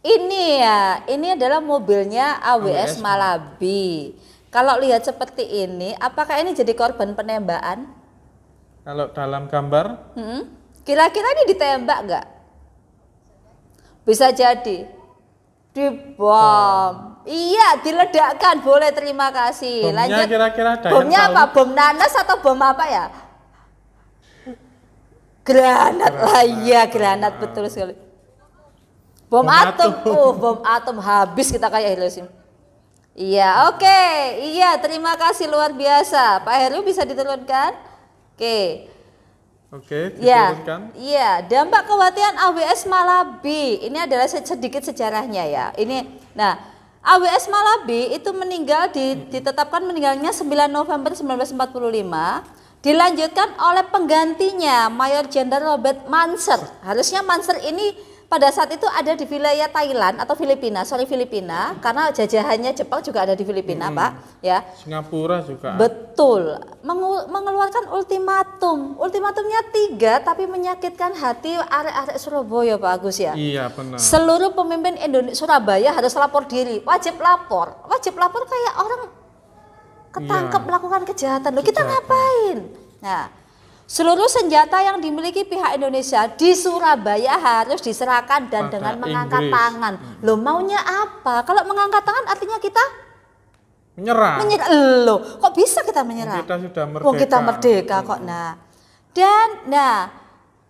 Ini adalah mobilnya AWS Malabi. Kalau lihat seperti ini, apakah ini jadi korban penembakan? Kalau dalam gambar? Kira-kira ini ditembak nggak? Bisa jadi. Dibom. Iya, diledakkan. Boleh, terima kasih. Bomnya lanjut. Kira-kira ada bomnya apa? Bom nanas atau bom apa ya? Granat lah, iya granat, betul sekali. Bom atom. Bom atom habis kita kayak Hiroshima. Iya, oke. Iya, terima kasih luar biasa. Pak Heru bisa diturunkan? Oke. Oke, Ya, diturunkan. iya, dampak kematian AWS Malabi. Ini adalah sedikit sejarahnya ya. Nah, AWS Malabi itu meninggal ditetapkan meninggalnya 9 November 1945, dilanjutkan oleh penggantinya Mayor Jenderal Robert Manser. Harusnya Manser ini pada saat itu ada di wilayah Thailand atau Filipina, karena jajahannya Jepang juga ada di Filipina, Pak, ya. Singapura juga. Betul, mengeluarkan ultimatum. Ultimatumnya 3, tapi menyakitkan hati arek-arek Surabaya, Pak Agus ya. Iya, benar. Seluruh pemimpin Surabaya harus lapor diri, wajib lapor kayak orang ketangkep melakukan kejahatan. Loh, kita ngapain? Nah, seluruh senjata yang dimiliki pihak Indonesia di Surabaya harus diserahkan dan dengan mengangkat tangan. Loh, maunya apa? Kalau mengangkat tangan artinya kita menyerah. Loh, kok bisa kita menyerah? Kita sudah merdeka. Oh, kita merdeka kok. Nah,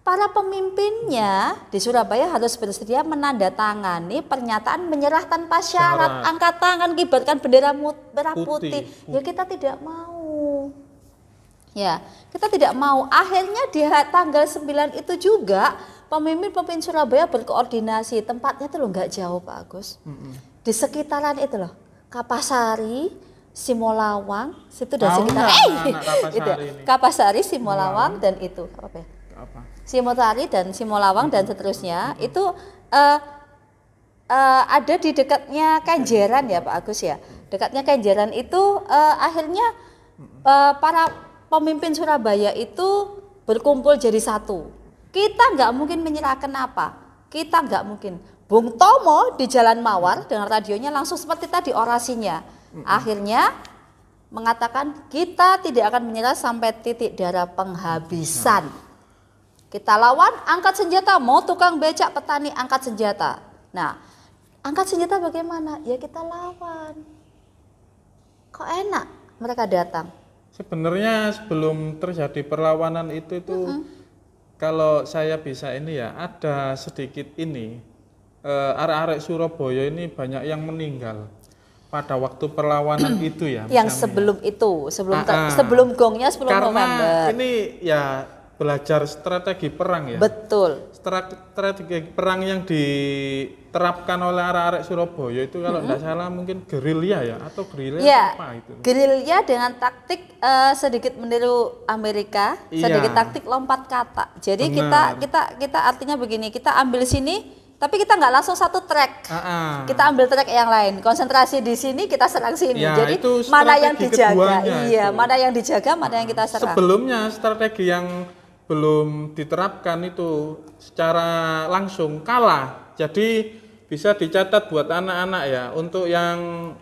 para pemimpinnya di Surabaya harus bersedia menandatangani pernyataan menyerah tanpa syarat. Angkat tangan, kibarkan bendera merah putih. Ya, kita tidak mau. Ya, kita tidak mau. Akhirnya di tanggal 9 itu juga pemimpin Surabaya berkoordinasi. Tempatnya itu loh nggak jauh, Pak Agus. Di sekitaran itu loh, Kapasari, Simolawang, situ dan sekitar. Kapasari, Simolawang dan itu apa ya? Simotari dan Simolawang dan seterusnya itu ada di dekatnya Kenjeran ya, Pak Agus ya. Dekatnya Kenjeran itu akhirnya para pemimpin Surabaya itu berkumpul jadi satu. Kita nggak mungkin menyerahkan apa? Kita nggak mungkin. Bung Tomo di Jalan Mawar dengan radionya langsung seperti tadi orasinya. Akhirnya mengatakan kita tidak akan menyerah sampai titik darah penghabisan. Kita lawan, angkat senjata. Mau tukang becak, petani, angkat senjata. Nah, angkat senjata bagaimana? Ya kita lawan. Kok enak mereka datang? Sebenarnya sebelum terjadi perlawanan itu kalau saya bisa ini ya, ada sedikit ini arek-arek Surabaya ini banyak yang meninggal pada waktu perlawanan itu ya. Yang sebelum itu, sebelum gongnya 10 November. Karena ini ya belajar strategi perang ya. Betul. Strategi perang yang diterapkan oleh arek-arek Surabaya itu kalau tidak salah mungkin gerilya ya atau gerilya apa itu? Gerilya dengan taktik sedikit meniru Amerika, sedikit taktik lompat kata. Jadi kita artinya begini, kita ambil sini tapi kita nggak langsung satu track. Kita ambil track yang lain. Konsentrasi di sini, kita serang sini. Ya, jadi mana yang dijaga? Iya, mana yang dijaga, mana yang kita serang. Sebelumnya strategi yang belum diterapkan itu secara langsung kalah. Jadi bisa dicatat buat anak-anak ya, untuk yang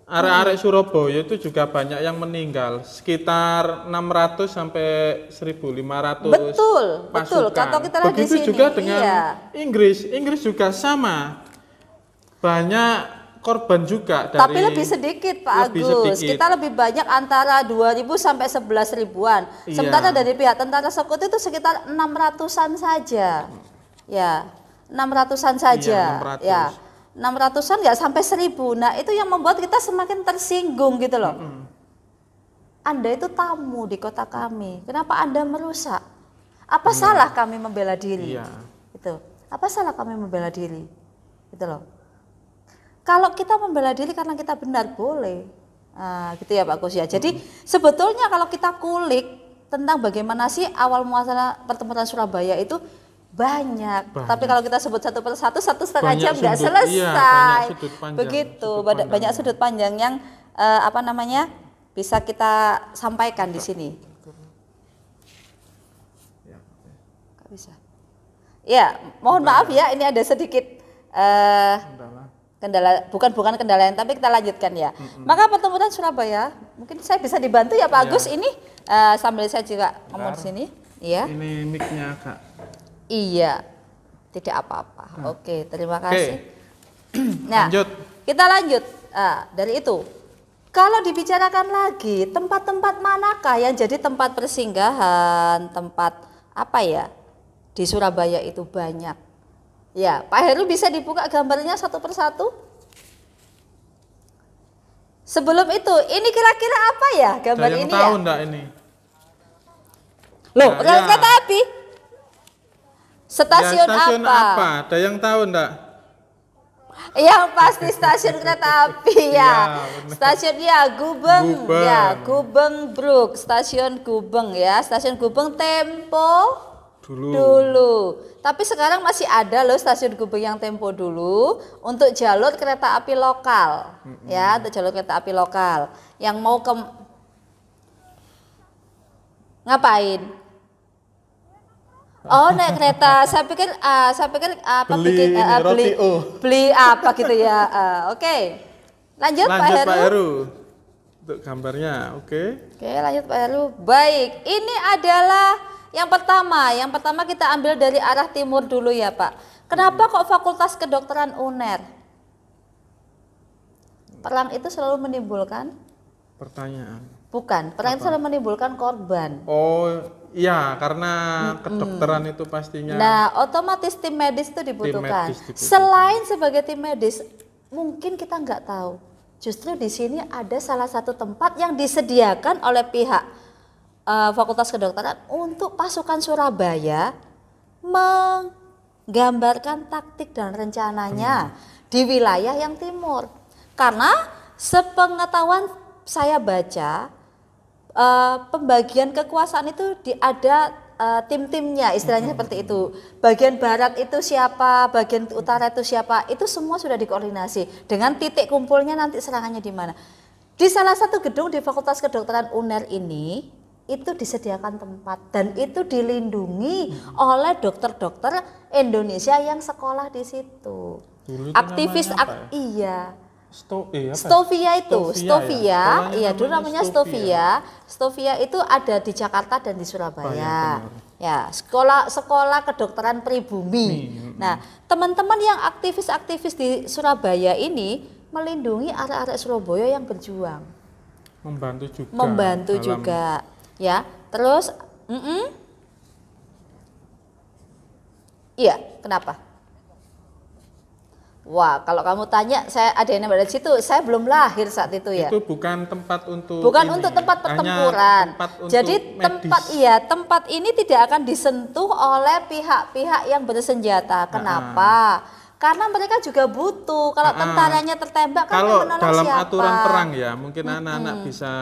arek-arek Surabaya itu juga banyak yang meninggal, sekitar 600 sampai 1.500 betul, pasukan. Kalau kita lihat begitu di sini, juga dengan Inggris juga sama, banyak korban juga. Tapi lebih sedikit Pak Agus, kita lebih banyak antara 2.000 sampai 11.000-an. Sementara dari pihak tentara Sekutu itu sekitar 600-an saja. Ya, 600-an saja. Ya, 600-an nggak sampai 1.000. Nah, itu yang membuat kita semakin tersinggung gitu loh. Anda itu tamu di kota kami, kenapa Anda merusak? Apa salah kami membela diri? Itu. Apa salah kami membela diri? Gitu loh. Kalau kita membela diri karena kita benar boleh, gitu ya Pak Gus ya. Jadi sebetulnya kalau kita kulik tentang bagaimana sih awal muasal pertempuran Surabaya itu banyak. Tapi kalau kita sebut satu persatu 1,5 jam nggak selesai. Begitu banyak sudut panjang yang bisa kita sampaikan di sini. Gak bisa. Ya, mohon maaf ya, ini ada sedikit kendala, bukan kendala yang, tapi kita lanjutkan ya. Maka pertempuran Surabaya, mungkin saya bisa dibantu ya Pak Agus ini sambil saya juga ngomong di sini. Iya. Ini mic-nya agak. Iya, tidak apa-apa. Oke, terima kasih. Nah, lanjut. Kita lanjut. Dari itu, kalau dibicarakan lagi tempat-tempat manakah yang jadi tempat persinggahan, tempat apa ya di Surabaya itu banyak. Ya, Pak Heru bisa dibuka gambarnya satu persatu? Sebelum itu, ini kira-kira apa ya gambar ada yang ini tahu ya? enggak ini? Loh, Nah, rel ya. kereta api? Stasiun, stasiun apa? Ada yang tahu enggak? Yang pasti stasiun kereta api ya. Benar. Stasiun ya Gubeng, ya Gubeng Bruk, stasiun Gubeng ya, stasiun Gubeng Tempo dulu. Tapi sekarang masih ada loh stasiun Gubeng yang Tempo dulu untuk jalur kereta api lokal, ya, untuk jalur kereta api lokal. Yang mau ke ngapain? Oh, naik kereta. Saya pikir apa beli apa gitu ya. Oke. Lanjut Pak Heru. Pak Heru. Untuk gambarnya, oke. Oke, lanjut Pak Heru. Baik, ini adalah yang pertama. Yang pertama kita ambil dari arah timur dulu ya, Pak. Kenapa kok Fakultas Kedokteran UNER? Perang itu selalu menimbulkan pertanyaan. Bukan, perang itu selalu menimbulkan korban. Oh, iya, karena kedokteran itu pastinya. Nah, otomatis tim medis itu dibutuhkan. Selain sebagai tim medis, mungkin kita nggak tahu. Justru di sini ada salah satu tempat yang disediakan oleh pihak Fakultas Kedokteran untuk pasukan Surabaya menggambarkan taktik dan rencananya di wilayah yang timur. Karena sepengetahuan saya baca, pembagian kekuasaan itu ada tim-timnya, istilahnya seperti itu. Bagian barat itu siapa, bagian utara itu siapa, itu semua sudah dikoordinasi dengan titik kumpulnya nanti serangannya di mana. Di salah satu gedung di Fakultas Kedokteran UNER ini itu disediakan tempat dan itu dilindungi oleh dokter-dokter Indonesia yang sekolah di situ. Aktivis iya. Stovia itu, Stovia, iya dulu namanya Stovia. Stovia itu ada di Jakarta dan di Surabaya. Ya, sekolah kedokteran pribumi. Nah, teman-teman yang aktivis-aktivis di Surabaya ini melindungi arek-arek Surabaya yang berjuang. Membantu juga. Ya, terus, iya, kenapa? Wah, kalau kamu tanya, saya ada yang dari situ, saya belum lahir saat itu ya. Itu bukan tempat untuk untuk tempat pertempuran. Jadi tempat ini tidak akan disentuh oleh pihak-pihak yang bersenjata. Kenapa? Karena mereka juga butuh. Kalau tentaranya tertembak kan kalau menolong dalam siapa? aturan perang ya, mungkin anak-anak bisa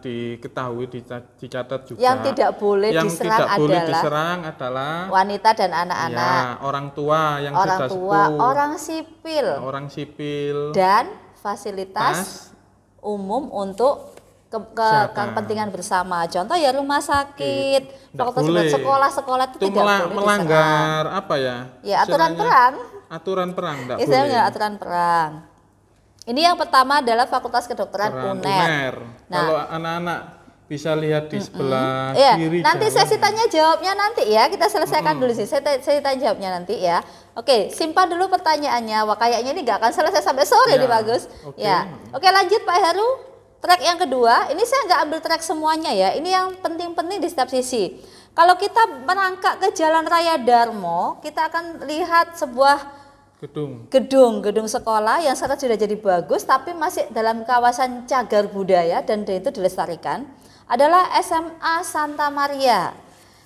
diketahui, dicatat juga. Yang tidak boleh diserang adalah wanita dan anak-anak. Ya, orang tua yang sudah sepuh. Orang sipil. Dan fasilitas umum untuk kepentingan bersama. Contoh ya rumah sakit, sekolah-sekolah itu tidak boleh melanggar apa ya? Ya aturan perang. Aturan perang enggak boleh. Istilahnya aturan perang. Ini yang pertama adalah Fakultas Kedokteran UNER. Nah, kalau anak-anak bisa lihat di sebelah kiri. Nanti sesi tanya jawabnya nanti ya. Kita selesaikan dulu sih. Saya tanya jawabnya nanti ya. Oke, simpan dulu pertanyaannya. Wah, kayaknya ini nggak akan selesai sampai sore nih Bagus. Ya. Oke, lanjut Pak Heru. Track yang kedua, ini saya nggak ambil track semuanya ya. Ini yang penting-penting di setiap sisi. Kalau kita merangkak ke Jalan Raya Darmo, kita akan lihat sebuah gedung sekolah yang sekarang sudah jadi bagus, tapi masih dalam kawasan cagar budaya dan itu dilestarikan. Adalah SMA Santa Maria,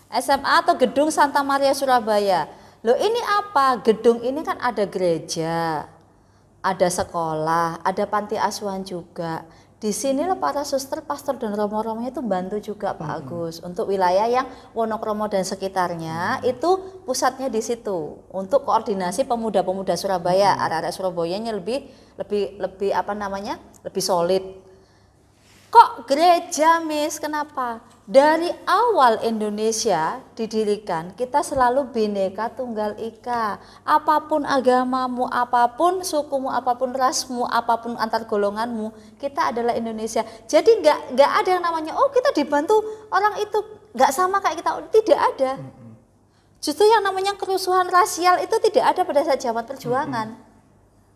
SMA atau Gedung Santa Maria Surabaya. Loh ini apa? Gedung ini kan ada gereja, ada sekolah, ada panti asuhan juga. Di sinilah para suster, pastor dan romo-romonya itu bantu juga Pak Agus untuk wilayah yang Wonokromo dan sekitarnya itu pusatnya di situ untuk koordinasi pemuda-pemuda Surabaya, arek-arek Surabayanya lebih solid. Kok gereja Miss? Kenapa? Dari awal Indonesia didirikan, kita selalu Bhinneka Tunggal Ika. Apapun agamamu, apapun sukumu, apapun rasmu, apapun antar golonganmu, kita adalah Indonesia. Jadi nggak ada yang namanya, oh kita dibantu orang itu nggak sama kayak kita. Tidak ada. Justru yang namanya kerusuhan rasial itu tidak ada pada saat zaman perjuangan.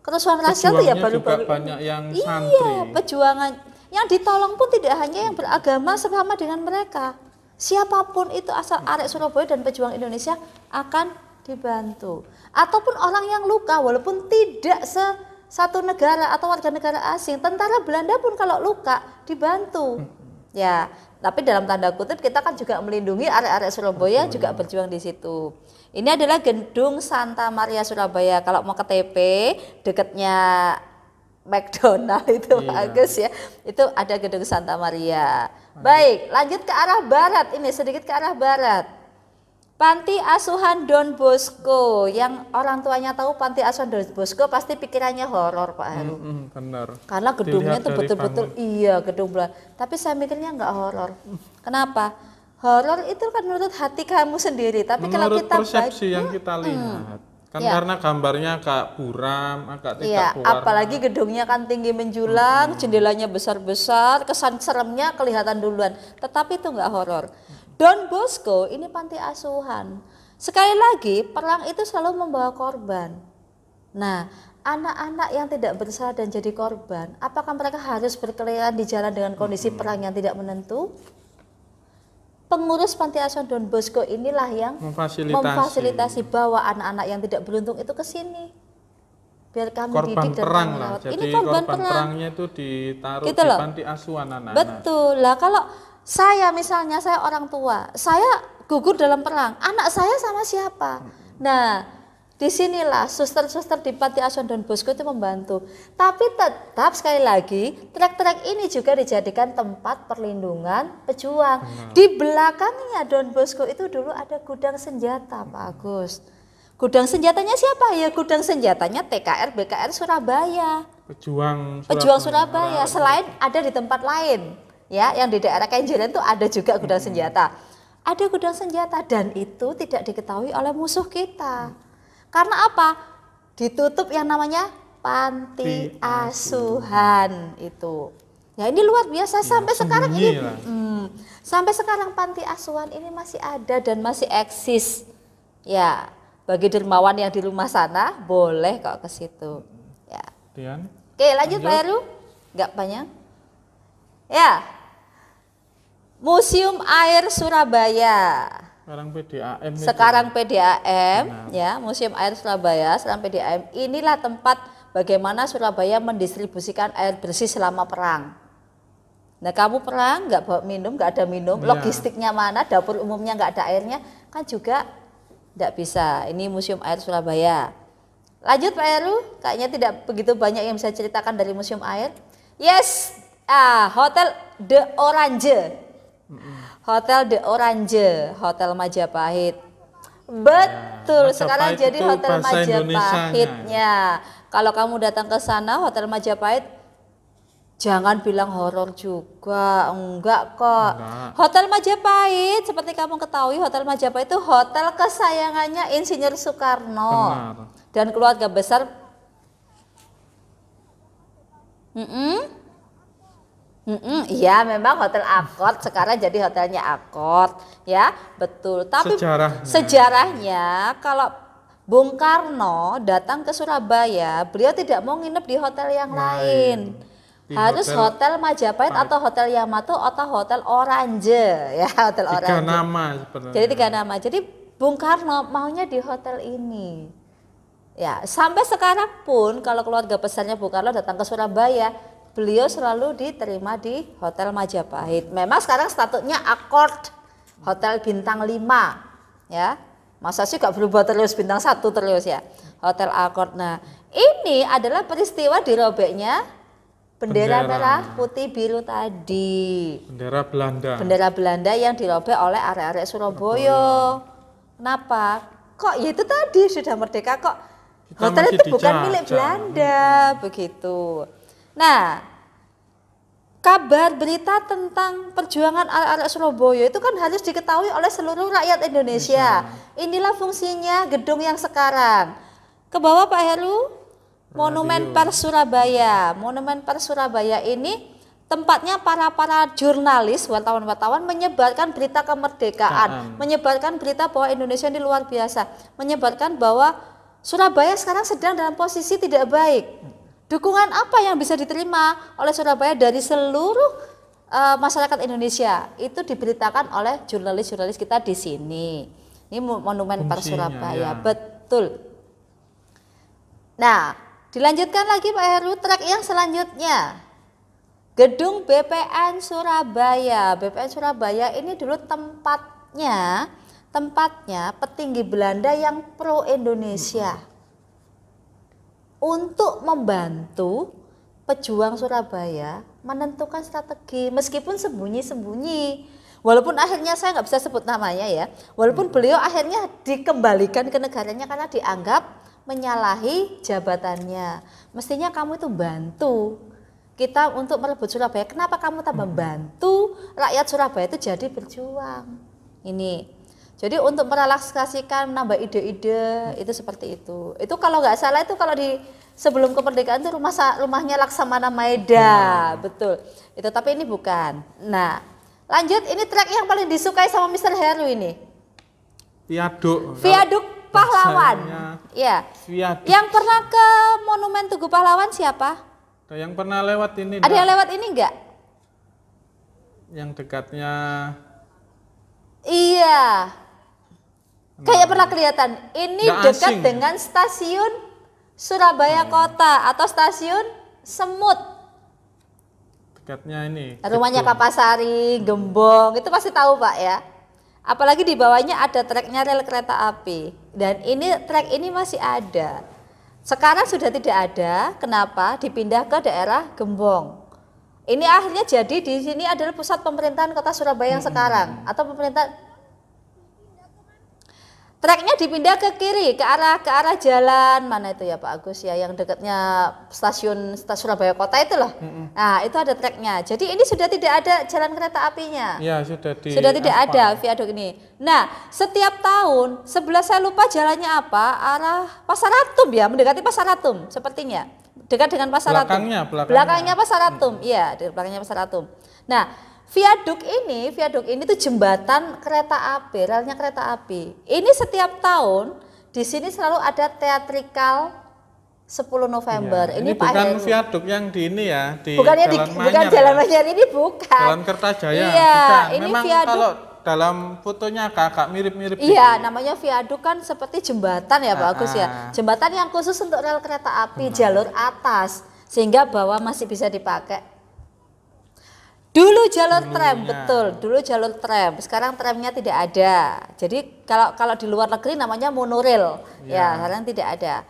Kerusuhan rasial itu ya baru-baru banyak yang santri. Iya, perjuangan. Yang ditolong pun tidak hanya yang beragama sama dengan mereka. Siapapun itu asal arek Surabaya dan pejuang Indonesia akan dibantu. Ataupun orang yang luka walaupun tidak satu negara atau warga negara asing, tentara Belanda pun kalau luka dibantu. Ya, tapi dalam tanda kutip kita kan juga melindungi arek-arek Surabaya juga berjuang di situ. Ini adalah gedung Santa Maria Surabaya. Kalau mau ke TP dekatnya McDonald itu bagus ya. Itu ada gedung Santa Maria. Baik, lanjut ke arah barat. Ini sedikit ke arah barat. Panti Asuhan Don Bosco, yang orang tuanya tahu Panti Asuhan Don Bosco pasti pikirannya horor Pak Heru. Benar. Karena gedungnya itu betul-betul gedung Belanda. Tapi saya mikirnya nggak horor. Kenapa? Horor itu kan menurut hati kamu sendiri. Tapi menurut kalau kita persepsi yang kita lihat, kan karena gambarnya agak buram, agak tidak berwarna. Apalagi gedungnya kan tinggi menjulang, jendelanya besar-besar, kesan seremnya kelihatan duluan. Tetapi itu nggak horor. Don Bosco ini panti asuhan. Sekali lagi, perang itu selalu membawa korban. Nah, anak-anak yang tidak bersalah dan jadi korban, apakah mereka harus berkeliaran di jalan dengan kondisi perang yang tidak menentu? Pengurus panti asuhan Don Bosco inilah yang memfasilitasi bahwa anak-anak yang tidak beruntung itu ke sini. Biar kami korban didik dan perang kami lah. rawat. Jadi ini korban perangnya itu ditaruh gitu di loh. panti asuhan anak-anak. Betul lah, kalau saya misalnya, saya orang tua, saya gugur dalam perang, anak saya sama siapa? Nah, disinilah suster-suster di panti asuhan Don Bosco itu membantu. Tapi tetap sekali lagi, trek-trek ini juga dijadikan tempat perlindungan pejuang. Di belakangnya Don Bosco itu dulu ada gudang senjata, Pak Agus. Gudang senjatanya siapa? Ya gudang senjatanya TKR BKR Surabaya. Pejuang Surabaya. Selain ada di tempat lain. Ya, yang di daerah Kenjeran itu ada juga gudang senjata. Ada gudang senjata dan itu tidak diketahui oleh musuh kita. Karena apa? Ditutup yang namanya panti asuhan itu. Ya ini luar biasa sampai sekarang ini. Sampai sekarang panti asuhan ini masih ada dan masih eksis. Ya, bagi dermawan yang di rumah sana boleh kok ke situ. Ya. Oke, lanjut Pak Heru. Enggak banyak. Ya. Museum Air Surabaya. Sekarang PDAM ya, Museum Air Surabaya, sekarang PDAM. Inilah tempat bagaimana Surabaya mendistribusikan air bersih selama perang. Nah, kamu perang nggak bawa minum, nggak ada minum, logistiknya mana, dapur umumnya nggak ada airnya, kan juga nggak bisa. Ini Museum Air Surabaya. Lanjut Pak Heru, kayaknya tidak begitu banyak yang bisa ceritakan dari Museum Air. Yes, Hotel The Orange. Hotel The Orange, Hotel Majapahit. Betul, sekarang jadi Hotel Majapahitnya. Kalau kamu datang ke sana, Hotel Majapahit, jangan bilang horor juga, enggak kok. Hotel Majapahit, seperti kamu ketahui, Hotel Majapahit itu hotel kesayangannya Insinyur Soekarno. Dan keluarga besar. Iya, memang Hotel Akord sekarang jadi hotelnya Akord, ya betul. Tapi sejarahnya kalau Bung Karno datang ke Surabaya, beliau tidak mau nginep di hotel yang lain. Harus hotel Majapahit atau Hotel Yamato atau Hotel Orange, ya Hotel Orange. 3 nama sebenarnya. Jadi 3 nama. Jadi Bung Karno maunya di hotel ini. Ya, sampai sekarang pun kalau keluarga besarnya Bung Karno datang ke Surabaya, beliau selalu diterima di Hotel Majapahit. Memang sekarang statusnya Accord, Hotel Bintang 5, ya. Masa sih gak berubah terus bintang 1 terus ya. Hotel Accord. Nah, ini adalah peristiwa dirobeknya bendera merah putih biru tadi. Bendera Belanda yang dirobek oleh arek-arek Surabaya. Kenapa? Kok ya itu tadi sudah merdeka kok hotel itu bukan milik Belanda, begitu. Nah, kabar berita tentang perjuangan arek-arek Surabaya itu kan harus diketahui oleh seluruh rakyat Indonesia. Inilah fungsinya gedung yang sekarang. Ke bawah Pak Heru, Monumen Pers Surabaya. Monumen Pers Surabaya ini tempatnya para jurnalis, wartawan-wartawan menyebarkan berita kemerdekaan, menyebarkan berita bahwa Indonesia ini luar biasa, menyebarkan bahwa Surabaya sekarang sedang dalam posisi tidak baik. Dukungan apa yang bisa diterima oleh Surabaya dari seluruh masyarakat Indonesia itu diberitakan oleh jurnalis-jurnalis kita di sini. Ini Monumen Pers Surabaya, ya. Betul. Nah, dilanjutkan lagi Pak Heru, trek yang selanjutnya. Gedung BPN Surabaya. BPN Surabaya ini dulu tempatnya petinggi Belanda yang pro Indonesia. Untuk membantu pejuang Surabaya menentukan strategi meskipun sembunyi-sembunyi. Walaupun akhirnya saya nggak bisa sebut namanya ya. Walaupun beliau akhirnya dikembalikan ke negaranya karena dianggap menyalahi jabatannya. Mestinya kamu itu bantu kita untuk merebut Surabaya. Kenapa kamu tak membantu rakyat Surabaya itu jadi berjuang? Ini. Jadi untuk merelaksasikan, menambah ide-ide itu seperti itu. Itu kalau nggak salah itu kalau di sebelum kemerdekaan itu rumahnya Laksamana Maeda, betul. Itu tapi ini bukan. Nah, lanjut ini trek yang paling disukai sama Mr. Heru ini. Viaduk Pahlawan. Ya. Viaduk. Yang pernah ke Monumen Tugu Pahlawan siapa? Yang pernah lewat ini. Ada yang lewat ini enggak? Yang dekatnya. Iya. Kayak pernah kelihatan. Ini dekat dengan stasiun Surabaya Kota atau stasiun Semut. Dekatnya ini. Rumahnya Kapasari, Gembong, itu pasti tahu Pak ya. Apalagi di bawahnya ada treknya rel kereta api. Dan ini trek ini masih ada. Sekarang sudah tidak ada. Kenapa? Dipindah ke daerah Gembong. Ini akhirnya jadi di sini adalah pusat pemerintahan Kota Surabaya yang sekarang atau pemerintah. Treknya dipindah ke kiri, ke arah jalan mana itu ya Pak Agus ya, yang dekatnya stasiun Surabaya Kota itu loh. Nah itu ada treknya. Jadi ini sudah tidak ada jalan kereta apinya. Ya sudah tidak ada viaduk ini. Nah setiap tahun sebelah saya lupa jalannya apa, arah Pasar Atum ya, mendekati Pasar Atum sepertinya. Dekat dengan Pasar Atum. Belakangnya Pasar Atum, iya di belakangnya Pasar Atum. Nah viaduk ini tuh jembatan kereta api, relnya kereta api. Ini setiap tahun di sini selalu ada teatrikal 10 November. Ya, ini Pak bukan Heru. Viaduk yang di ini ya, di bukan Jalan Manyar ini bukan. Jalan Kertajaya. Iya, bukan. ini memang viaduk. Kalau dalam fotonya agak mirip-mirip. Iya, gitu. Namanya viaduk kan seperti jembatan ya Pak Agus ya. Jembatan yang khusus untuk rel kereta api jalur atas sehingga bawah masih bisa dipakai. Dulu jalur tram, betul. Dulu jalur tram. Sekarang tramnya tidak ada. Jadi kalau di luar negeri namanya monorail. Ya, sekarang tidak ada.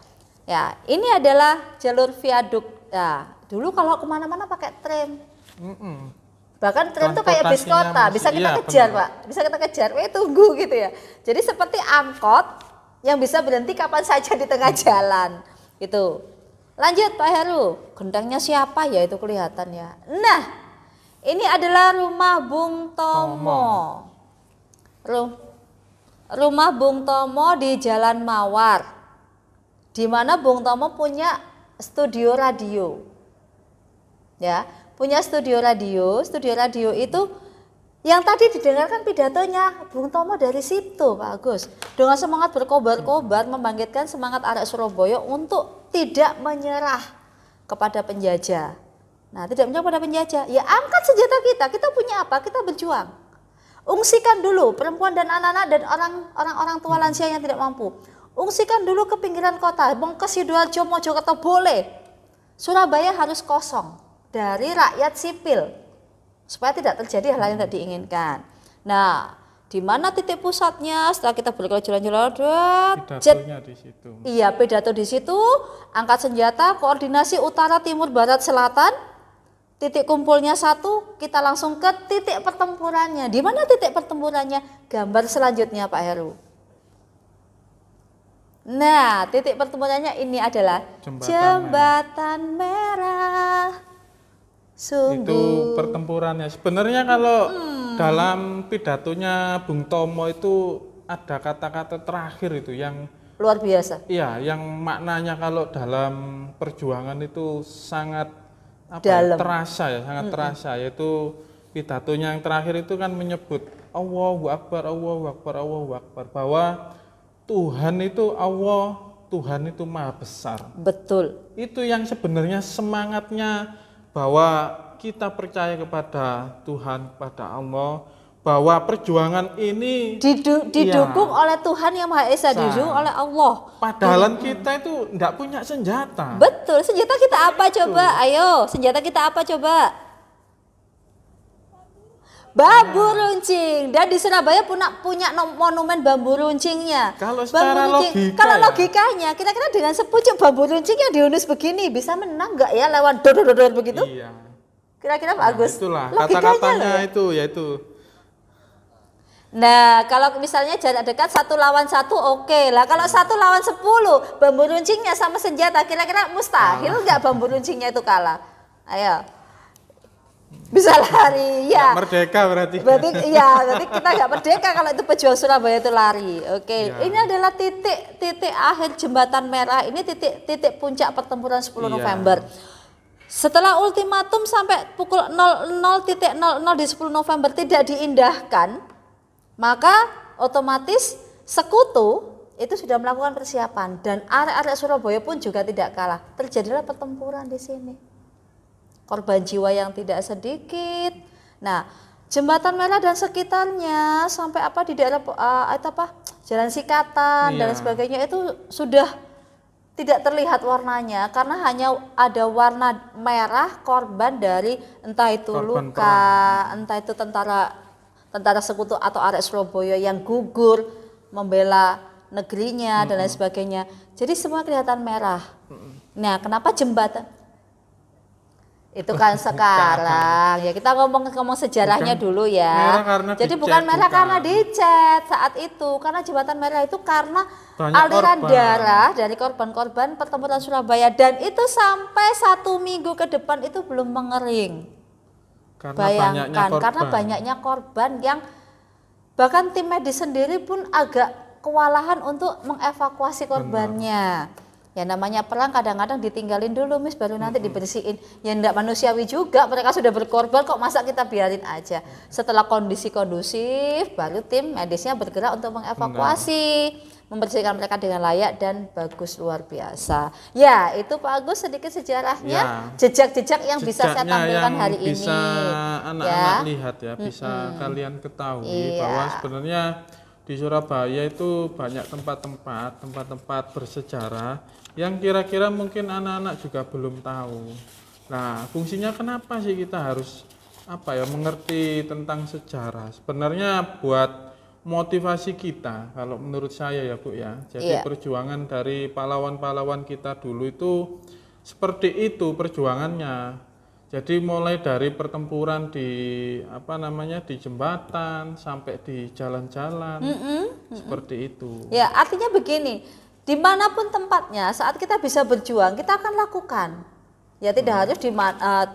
Ya, ini adalah jalur viaduk. Ya, dulu kalau kemana-mana pakai tram. Bahkan tram itu kayak bis kota, bisa kita kejar Pak. Bisa kita kejar. Tunggu gitu ya. Jadi seperti angkot yang bisa berhenti kapan saja di tengah jalan. Gitu. Lanjut Pak Heru. Gendangnya siapa ya itu kelihatan ya. Nah. Ini adalah rumah Bung Tomo. Rumah Bung Tomo di Jalan Mawar. Di mana Bung Tomo punya studio radio. Ya, punya studio radio. Studio radio itu yang tadi didengarkan pidatonya Bung Tomo dari situ, Pak Agus. Dengan semangat berkobar-kobar membangkitkan semangat arek Surabaya untuk tidak menyerah kepada penjajah. Nah, tidak menyerah pada penjajah. Ya angkat senjata kita punya apa? Kita berjuang. Ungsikan dulu perempuan dan anak-anak dan orang-orang tua lansia yang tidak mampu. Ungsikan dulu ke pinggiran kota. Bongkes Sidoarjo, Mojokerto boleh. Surabaya harus kosong dari rakyat sipil supaya tidak terjadi hal yang tidak diinginkan. Nah, di mana titik pusatnya? Setelah kita berjalan-jalan, pidatonya di situ. Iya, pidato di situ. Angkat senjata, koordinasi utara, timur, barat, selatan. Titik kumpulnya satu, kita langsung ke titik pertempurannya. Di mana titik pertempurannya? Gambar selanjutnya Pak Heru. Nah, titik pertempurannya ini adalah Jembatan Merah. Sungguh. Itu pertempurannya. Sebenarnya kalau dalam pidatonya Bung Tomo itu ada kata-kata terakhir itu yang luar biasa. Iya, yang maknanya kalau dalam perjuangan itu sangat terasa ya, sangat terasa, yaitu pidatonya yang terakhir itu kan menyebut Allahu Akbar, Allahu Akbar, Allahu Akbar, bahwa Tuhan itu Allah, Tuhan itu Maha Besar. Betul. Itu yang sebenarnya semangatnya, bahwa kita percaya kepada Tuhan, kepada Allah, bahwa perjuangan ini didukung oleh Tuhan Yang Maha Esa, didukung oleh Allah. Padahal kita itu enggak punya senjata. Betul, senjata kita apa coba? Ayo, senjata kita apa coba? Bambu runcing. Dan di Surabaya punya monumen bambu runcingnya. Kalau secara logikanya, kira-kira dengan sepucuk bambu runcing yang diunus begini bisa menang nggak ya lawan dor begitu? Iya. Kira-kira Pak Agus. Itulah kata-katanya itu. Nah, kalau misalnya jarak dekat 1 lawan 1 oke lah. Kalau 1 lawan 10, bambu runcingnya sama senjata, kira-kira mustahil nggak bambu runcingnya itu kalah? Ayo. Bisa lari, ya. Merdeka berarti. Berarti kita nggak merdeka kalau itu pejuang Surabaya itu lari. Oke. Ya. Ini adalah titik akhir jembatan merah. Ini titik puncak pertempuran 10 November. Setelah ultimatum sampai pukul 00.00 di 10 November tidak diindahkan, maka otomatis sekutu itu sudah melakukan persiapan dan arek-arek Surabaya pun juga tidak kalah. Terjadilah pertempuran di sini. Korban jiwa yang tidak sedikit. Nah, Jembatan Merah dan sekitarnya sampai di daerah Jalan Sikatan dan sebagainya itu sudah tidak terlihat warnanya karena hanya ada warna merah korban dari entah itu korban luka, perang. Entah itu tentara sekutu atau arek Surabaya yang gugur membela negerinya dan lain sebagainya. Jadi semua kelihatan merah. Nah, kenapa jembatan? Itu kan sekarang ya kita ngomong sejarahnya dulu ya. Jadi bukan merah karena dicet saat itu, karena jembatan merah itu karena aliran darah dari korban-korban pertempuran Surabaya dan itu sampai 1 minggu ke depan itu belum mengering. Bayangkan karena banyaknya korban yang bahkan tim medis sendiri pun agak kewalahan untuk mengevakuasi korbannya. Ya namanya perang kadang-kadang ditinggalin dulu Miss baru nanti dibersihin. Ya enggak manusiawi juga, mereka sudah berkorban kok masa kita biarin aja. Setelah kondisi kondusif baru tim medisnya bergerak untuk mengevakuasi, membersihkan mereka dengan layak dan bagus, luar biasa. Ya itu Pak Agus sedikit sejarahnya, jejak-jejak yang bisa saya tampilkan hari ini. Bisa anak-anak lihat ya, bisa kalian ketahui bahwa sebenarnya di Surabaya itu banyak tempat-tempat bersejarah yang kira-kira mungkin anak-anak juga belum tahu. Nah, fungsinya kenapa sih kita harus mengerti tentang sejarah? Sebenarnya buat motivasi kita, kalau menurut saya ya Bu ya. Jadi perjuangan dari pahlawan-pahlawan kita dulu itu seperti itu perjuangannya. Jadi mulai dari pertempuran di di jembatan sampai di jalan-jalan seperti itu. Ya artinya begini, dimanapun tempatnya saat kita bisa berjuang kita akan lakukan. Ya tidak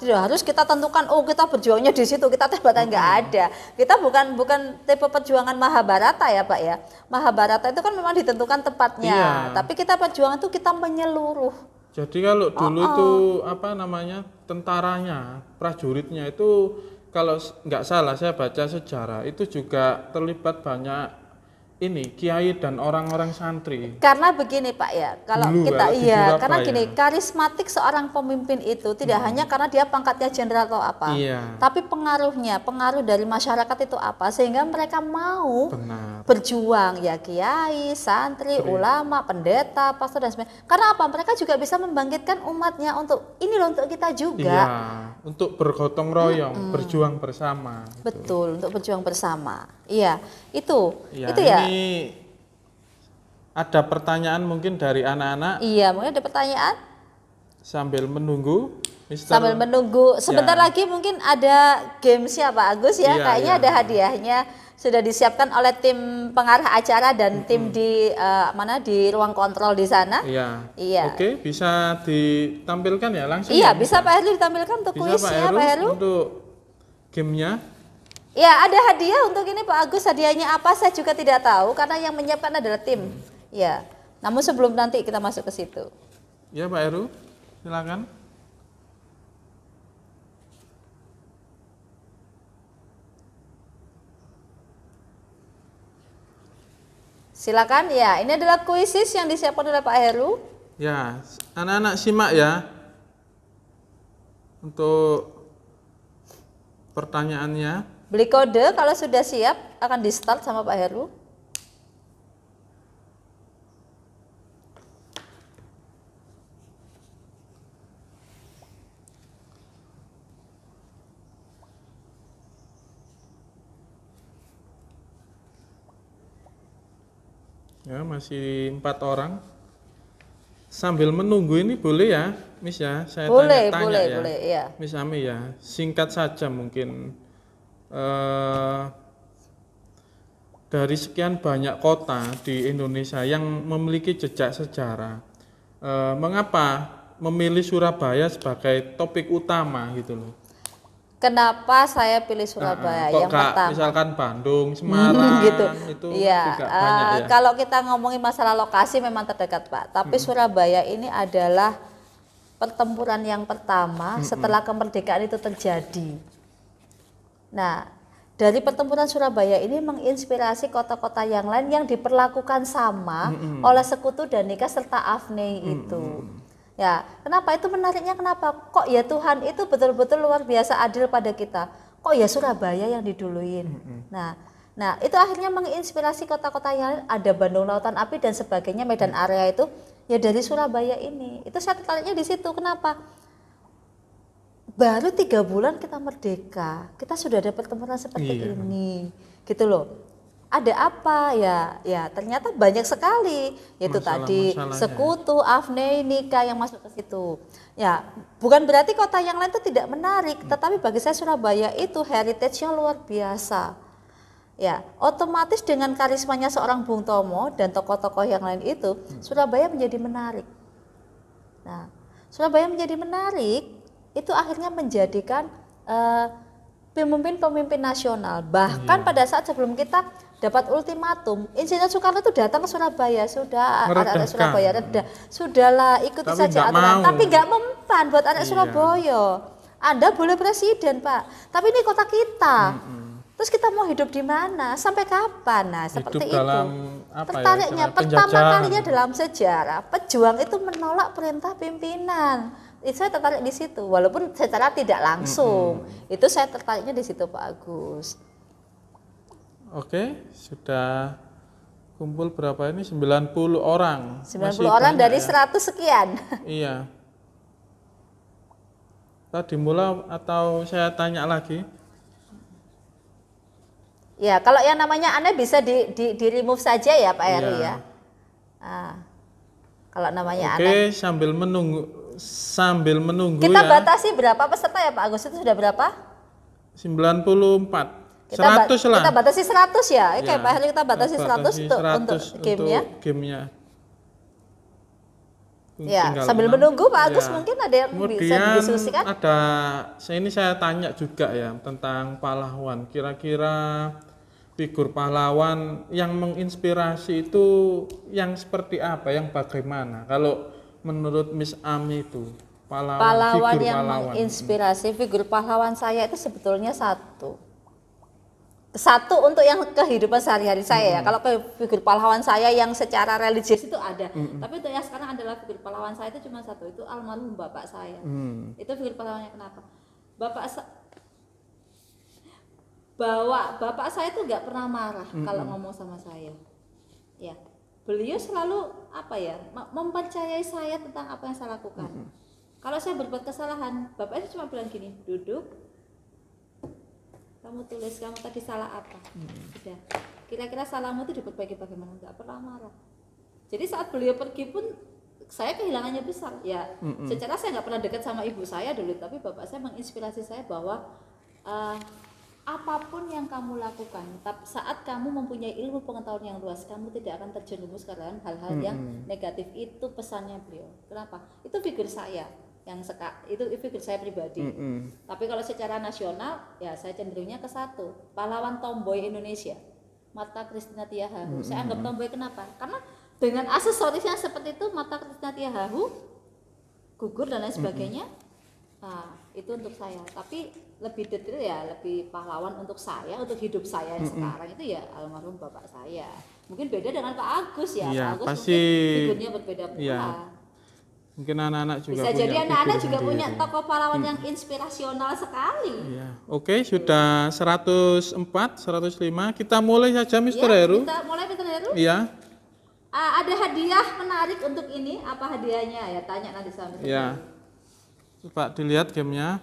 harus kita tentukan kita berjuangnya di situ kita tembakkan nggak ada. Kita bukan tipe perjuangan Mahabharata ya Pak ya. Mahabharata itu kan memang ditentukan tempatnya. Tapi kita perjuangan itu kita menyeluruh. Jadi kalau dulu itu tentaranya, prajuritnya itu kalau nggak salah saya baca sejarah itu juga terlibat banyak kiai dan orang-orang santri. Karena begini Pak ya, kalau dulu, kita karena gini, karismatik seorang pemimpin itu tidak hanya karena dia pangkatnya jenderal atau apa, tapi pengaruh dari masyarakat itu apa sehingga mereka mau berjuang ya kiai, santri, ulama, pendeta, pastor dan sebagainya. Karena apa? Mereka juga bisa membangkitkan umatnya untuk untuk kita juga. Iya, untuk bergotong royong, berjuang bersama. Betul, untuk berjuang bersama. Iya, itu ya. Ini ada pertanyaan mungkin dari anak-anak. Iya, mungkin ada pertanyaan. Sambil menunggu, Sambil menunggu, sebentar lagi mungkin ada gamesnya Pak Agus ya. Kayaknya ada hadiahnya sudah disiapkan oleh tim pengarah acara dan tim di ruang kontrol di sana. Iya. Oke, bisa ditampilkan ya langsung. Iya, bisa Pak Heru ditampilkan untuk kuisnya Pak Heru. Untuk gamenya. Ya, ada hadiah untuk ini Pak Agus. Hadiahnya apa saya juga tidak tahu karena yang menyiapkan adalah tim. Ya. Namun sebelum nanti kita masuk ke situ. Ya, Pak Heru. Silakan. Silakan ya. Ini adalah kuisis yang disiapkan oleh Pak Heru. Ya, anak-anak simak ya. Untuk pertanyaannya. Beli kode, kalau sudah siap akan di start sama Pak Heru. Ya, masih 4 orang. Sambil menunggu ini boleh ya, Miss ya? Saya tanya-tanya ya. Boleh, ya. Miss Ami ya, singkat saja mungkin. Dari sekian banyak kota di Indonesia yang memiliki jejak sejarah, mengapa memilih Surabaya sebagai topik utama gitu loh? Kenapa saya pilih Surabaya? Yang pertama, misalkan Bandung, Semarang, gitu. Itu ya, juga banyak ya. Kalau kita ngomongin masalah lokasi memang terdekat Pak, tapi Surabaya ini adalah pertempuran yang pertama setelah kemerdekaan itu terjadi. Nah, dari pertempuran Surabaya ini menginspirasi kota-kota yang lain yang diperlakukan sama oleh Sekutu Danika serta Afnei itu. Ya, kenapa itu menariknya? Kenapa? Kok ya Tuhan itu betul-betul luar biasa adil pada kita. Kok ya Surabaya yang diduluin. Nah, itu akhirnya menginspirasi kota-kota yang lain. Ada Bandung Lautan Api dan sebagainya, Medan Area itu ya dari Surabaya ini. Itu saya tertariknya di situ. Kenapa? Baru 3 bulan kita merdeka, kita sudah ada pertempuran seperti ini, gitu loh. Ada apa ya? Ya ternyata banyak sekali, yaitu tadi Sekutu, Afnei, Nika yang masuk ke situ. Ya, bukan berarti kota yang lain itu tidak menarik, tetapi bagi saya Surabaya itu heritage-nya luar biasa. Ya, otomatis dengan karismanya seorang Bung Tomo dan tokoh-tokoh yang lain itu, Surabaya menjadi menarik. Nah, Surabaya menjadi menarik, itu akhirnya menjadikan pemimpin-pemimpin nasional. Bahkan pada saat sebelum kita dapat ultimatum, Insinyur Soekarno itu datang ke Surabaya, sudah anak-anak Surabaya reda, sudahlah ikuti saja aturan, tapi nggak mempan buat anak Surabaya. Anda boleh presiden Pak, tapi ini kota kita. Terus kita mau hidup di mana? Sampai kapan? Nah, seperti itu. Tertariknya pertama kalinya dalam sejarah, pejuang itu menolak perintah pimpinan. Itu saya tertarik di situ, walaupun secara tidak langsung. Itu saya tertariknya di situ Pak Agus. Oke, sudah kumpul berapa ini? 90 orang. 90 orang dari 100 sekian. Iya. Tadi mulai atau saya tanya lagi? Ya, kalau yang namanya aneh bisa di remove saja ya Pak Heru ya. Kalau namanya aneh. Oke, sambil menunggu kita ya. Batasi berapa peserta ya Pak Agus? Itu sudah berapa? 94. Kita 100 lah. Kita batasi 100 ya. Oke, Pak Heru kita batasi 100 untuk gamenya. Ya, sambil menunggu Pak Agus mungkin ada yang bisa didiskusikan. Ini saya tanya juga ya tentang pahlawan. Kira-kira figur pahlawan yang menginspirasi itu yang seperti apa, yang bagaimana? Kalau menurut Miss Ami itu pahlawan yang menginspirasi, figur pahlawan saya itu sebetulnya satu untuk yang kehidupan sehari-hari saya ya. Kalau figur pahlawan saya yang secara religius itu ada, tapi untuk yang sekarang adalah figur pahlawan saya itu cuma satu, itu almarhum bapak saya. Itu figur pahlawannya kenapa? Bapak saya itu nggak pernah marah kalau ngomong sama saya. Ya, beliau selalu mempercayai saya tentang apa yang saya lakukan. Kalau saya berbuat kesalahan, bapak itu cuma bilang gini, duduk. Kamu tulis, kamu tadi salah apa? Sudah. Kira-kira salahmu itu diperbaiki bagaimana? Enggak pernah marah. Jadi saat beliau pergi pun saya kehilangannya besar. Ya, secara saya nggak pernah dekat sama ibu saya dulu, tapi bapak saya menginspirasi saya bahwa apapun yang kamu lakukan, saat kamu mempunyai ilmu pengetahuan yang luas, kamu tidak akan terjerumus ke dalam hal-hal yang negatif. Itu pesannya beliau. Kenapa? Itu figur saya. Itu figur saya pribadi. Tapi kalau secara nasional ya saya cenderungnya ke satu, pahlawan tomboy Indonesia, Martha Christina Tiahahu. Saya anggap tomboy kenapa? Karena dengan aksesorisnya seperti itu, Martha Christina Tiahahu, gugur dan lain sebagainya. Nah, itu untuk saya. Tapi lebih detail ya, lebih pahlawan untuk saya, untuk hidup saya yang sekarang itu ya almarhum bapak saya. Mungkin beda dengan Pak Agus ya. Iya, Pak Agus pasti mungkin figurnya berbeda pula. Iya. Mungkin anak-anak juga bisa punya jadi anak-anak figur juga sendiri. punya tokoh pahlawan yang inspirasional sekali. Iya. Oke, sudah 104, 105. Kita mulai saja Mr. Heru. Kita mulai Mr. Heru. Iya. Ada hadiah menarik untuk ini. Apa hadiahnya ya? Tanya nanti sama Mr. Iya. Heru. Coba dilihat gamenya.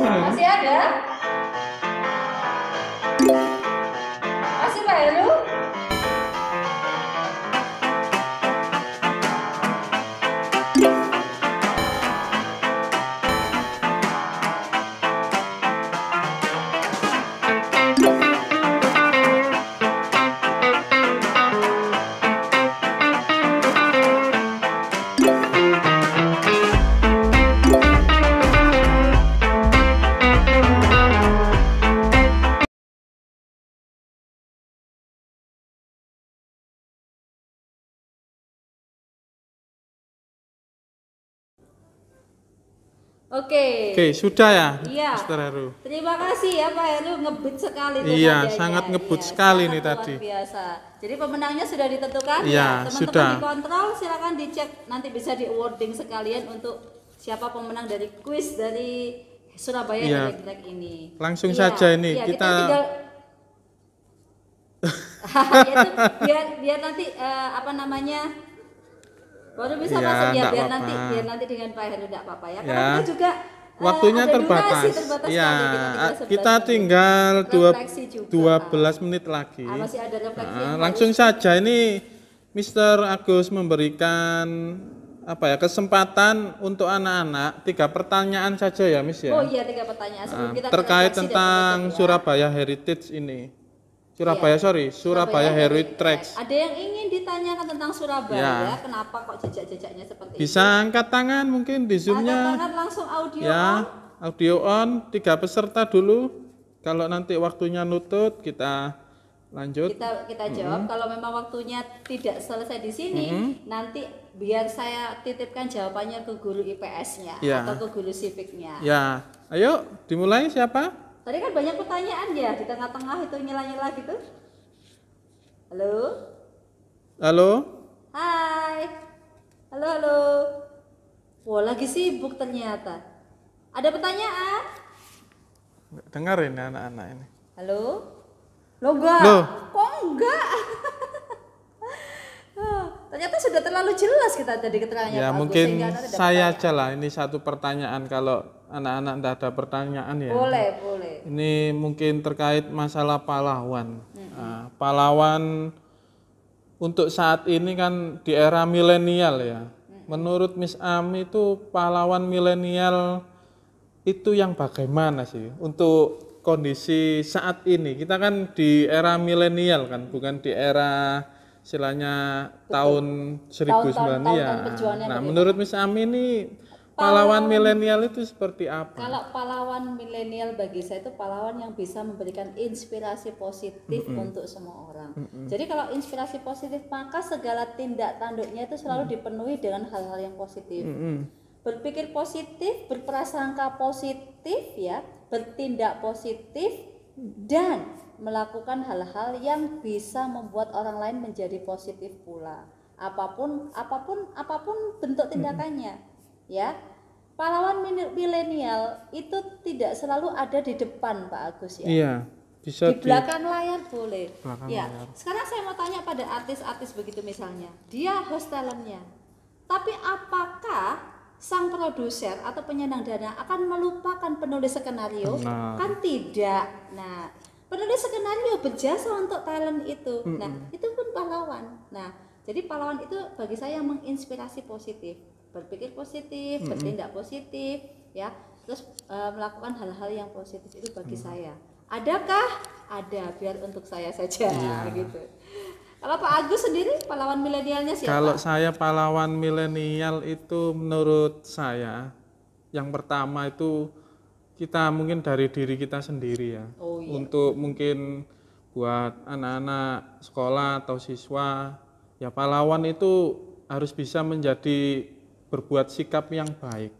Masih ada? Masih Pak Heru? Oke, sudah ya, iya. Mr. Heru. Terima kasih ya Pak Heru, ngebut sekali. Iya, sangat ngebut sekali nih tadi. Biasa. Jadi pemenangnya sudah ditentukan. Iya, ya. Teman-teman sudah. dikontrol, silakan dicek, nanti bisa di awarding sekalian untuk siapa pemenang dari kuis dari Surabaya Direct ini. Langsung saja ini iya, kita tinggal biar nanti apa namanya? Baru bisa masuk ya, biar nanti dengan Pak Heru tidak apa-apa ya. Karena kita juga waktunya terbatas. Ya, kita tinggal 12 menit lagi. Masih ada refleksi langsung saja ini Mr. Agus memberikan kesempatan untuk anak-anak 3 pertanyaan saja ya Miss ya. Oh iya 3 pertanyaan sebelum kita terkait refleksi tentang ya. Surabaya Heritage ini. Surabaya Heritage. Ada yang ingin ditanyakan tentang Surabaya? Kenapa kok jejak-jejaknya seperti itu? Bisa angkat tangan mungkin di Zoom-nya. Angkat tangan langsung audio on. Audio on, 3 peserta dulu. Kalau nanti waktunya nutut kita lanjut. Kita jawab. Kalau memang waktunya tidak selesai di sini, nanti biar saya titipkan jawabannya ke guru IPS-nya atau ke guru civic-nya. Ya, ayo dimulai siapa? Tadi kan banyak pertanyaan ya di tengah-tengah itu nyela-nyela gitu. Halo? Halo? Hai. Halo. Wah, lagi sibuk ternyata. Ada pertanyaan? Dengerin anak-anak ini. Halo? Loh enggak? Kok enggak? Ternyata sudah terlalu jelas kita tadi keterangannya ya, Pak mungkin Agus, saya aja lah, ini satu pertanyaan. Kalau anak-anak tidak ada pertanyaan ya boleh. Ini mungkin terkait masalah pahlawan. Pahlawan untuk saat ini kan di era milenial ya. Menurut Miss Ami itu pahlawan milenial itu yang bagaimana sih untuk kondisi saat ini? Kita kan di era milenial kan, bukan di era istilahnya tahun 1900 ya. Nah, menurut Miss Ami ini pahlawan milenial itu seperti apa? Kalau pahlawan milenial bagi saya itu pahlawan yang bisa memberikan inspirasi positif untuk semua orang. Jadi kalau inspirasi positif maka segala tindak tanduknya itu selalu dipenuhi dengan hal-hal yang positif. Berpikir positif, berprasangka positif ya, bertindak positif dan melakukan hal-hal yang bisa membuat orang lain menjadi positif pula. Apapun bentuk tindakannya, ya. Pahlawan milenial itu tidak selalu ada di depan Pak Agus ya. Iya, bisa di belakang layar boleh. Layar. Sekarang saya mau tanya pada artis-artis begitu misalnya, dia host talentnya. Tapi apakah sang produser atau penyandang dana akan melupakan penulis skenario? Kan tidak. Nah, penulis skenario berjasa untuk talent itu. Nah, itu pun pahlawan. Nah, jadi pahlawan itu bagi saya menginspirasi positif, berpikir positif, bertindak positif, ya, terus melakukan hal-hal yang positif itu bagi saya. Adakah? Ada, biar untuk saya saja, gitu. Kalau Pak Agus sendiri pahlawan milenialnya siapa? Kalau saya pahlawan milenial itu menurut saya yang pertama itu kita mungkin dari diri kita sendiri ya. Untuk mungkin buat anak-anak sekolah atau siswa ya, pahlawan itu harus bisa menjadi berbuat sikap yang baik.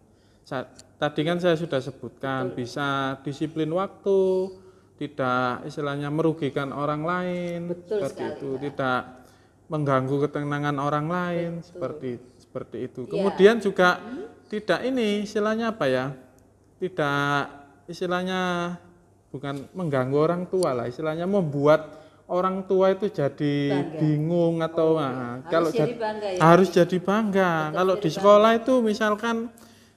Tadi kan saya sudah sebutkan, bisa disiplin waktu, tidak istilahnya merugikan orang lain, seperti itu, tidak mengganggu ketenangan orang lain, seperti itu. Kemudian juga tidak ini istilahnya apa ya? Tidak istilahnya bukan mengganggu orang tua lah, istilahnya membuat orang tua itu jadi bingung atau harus jadi bangga. Kalau di sekolah itu misalkan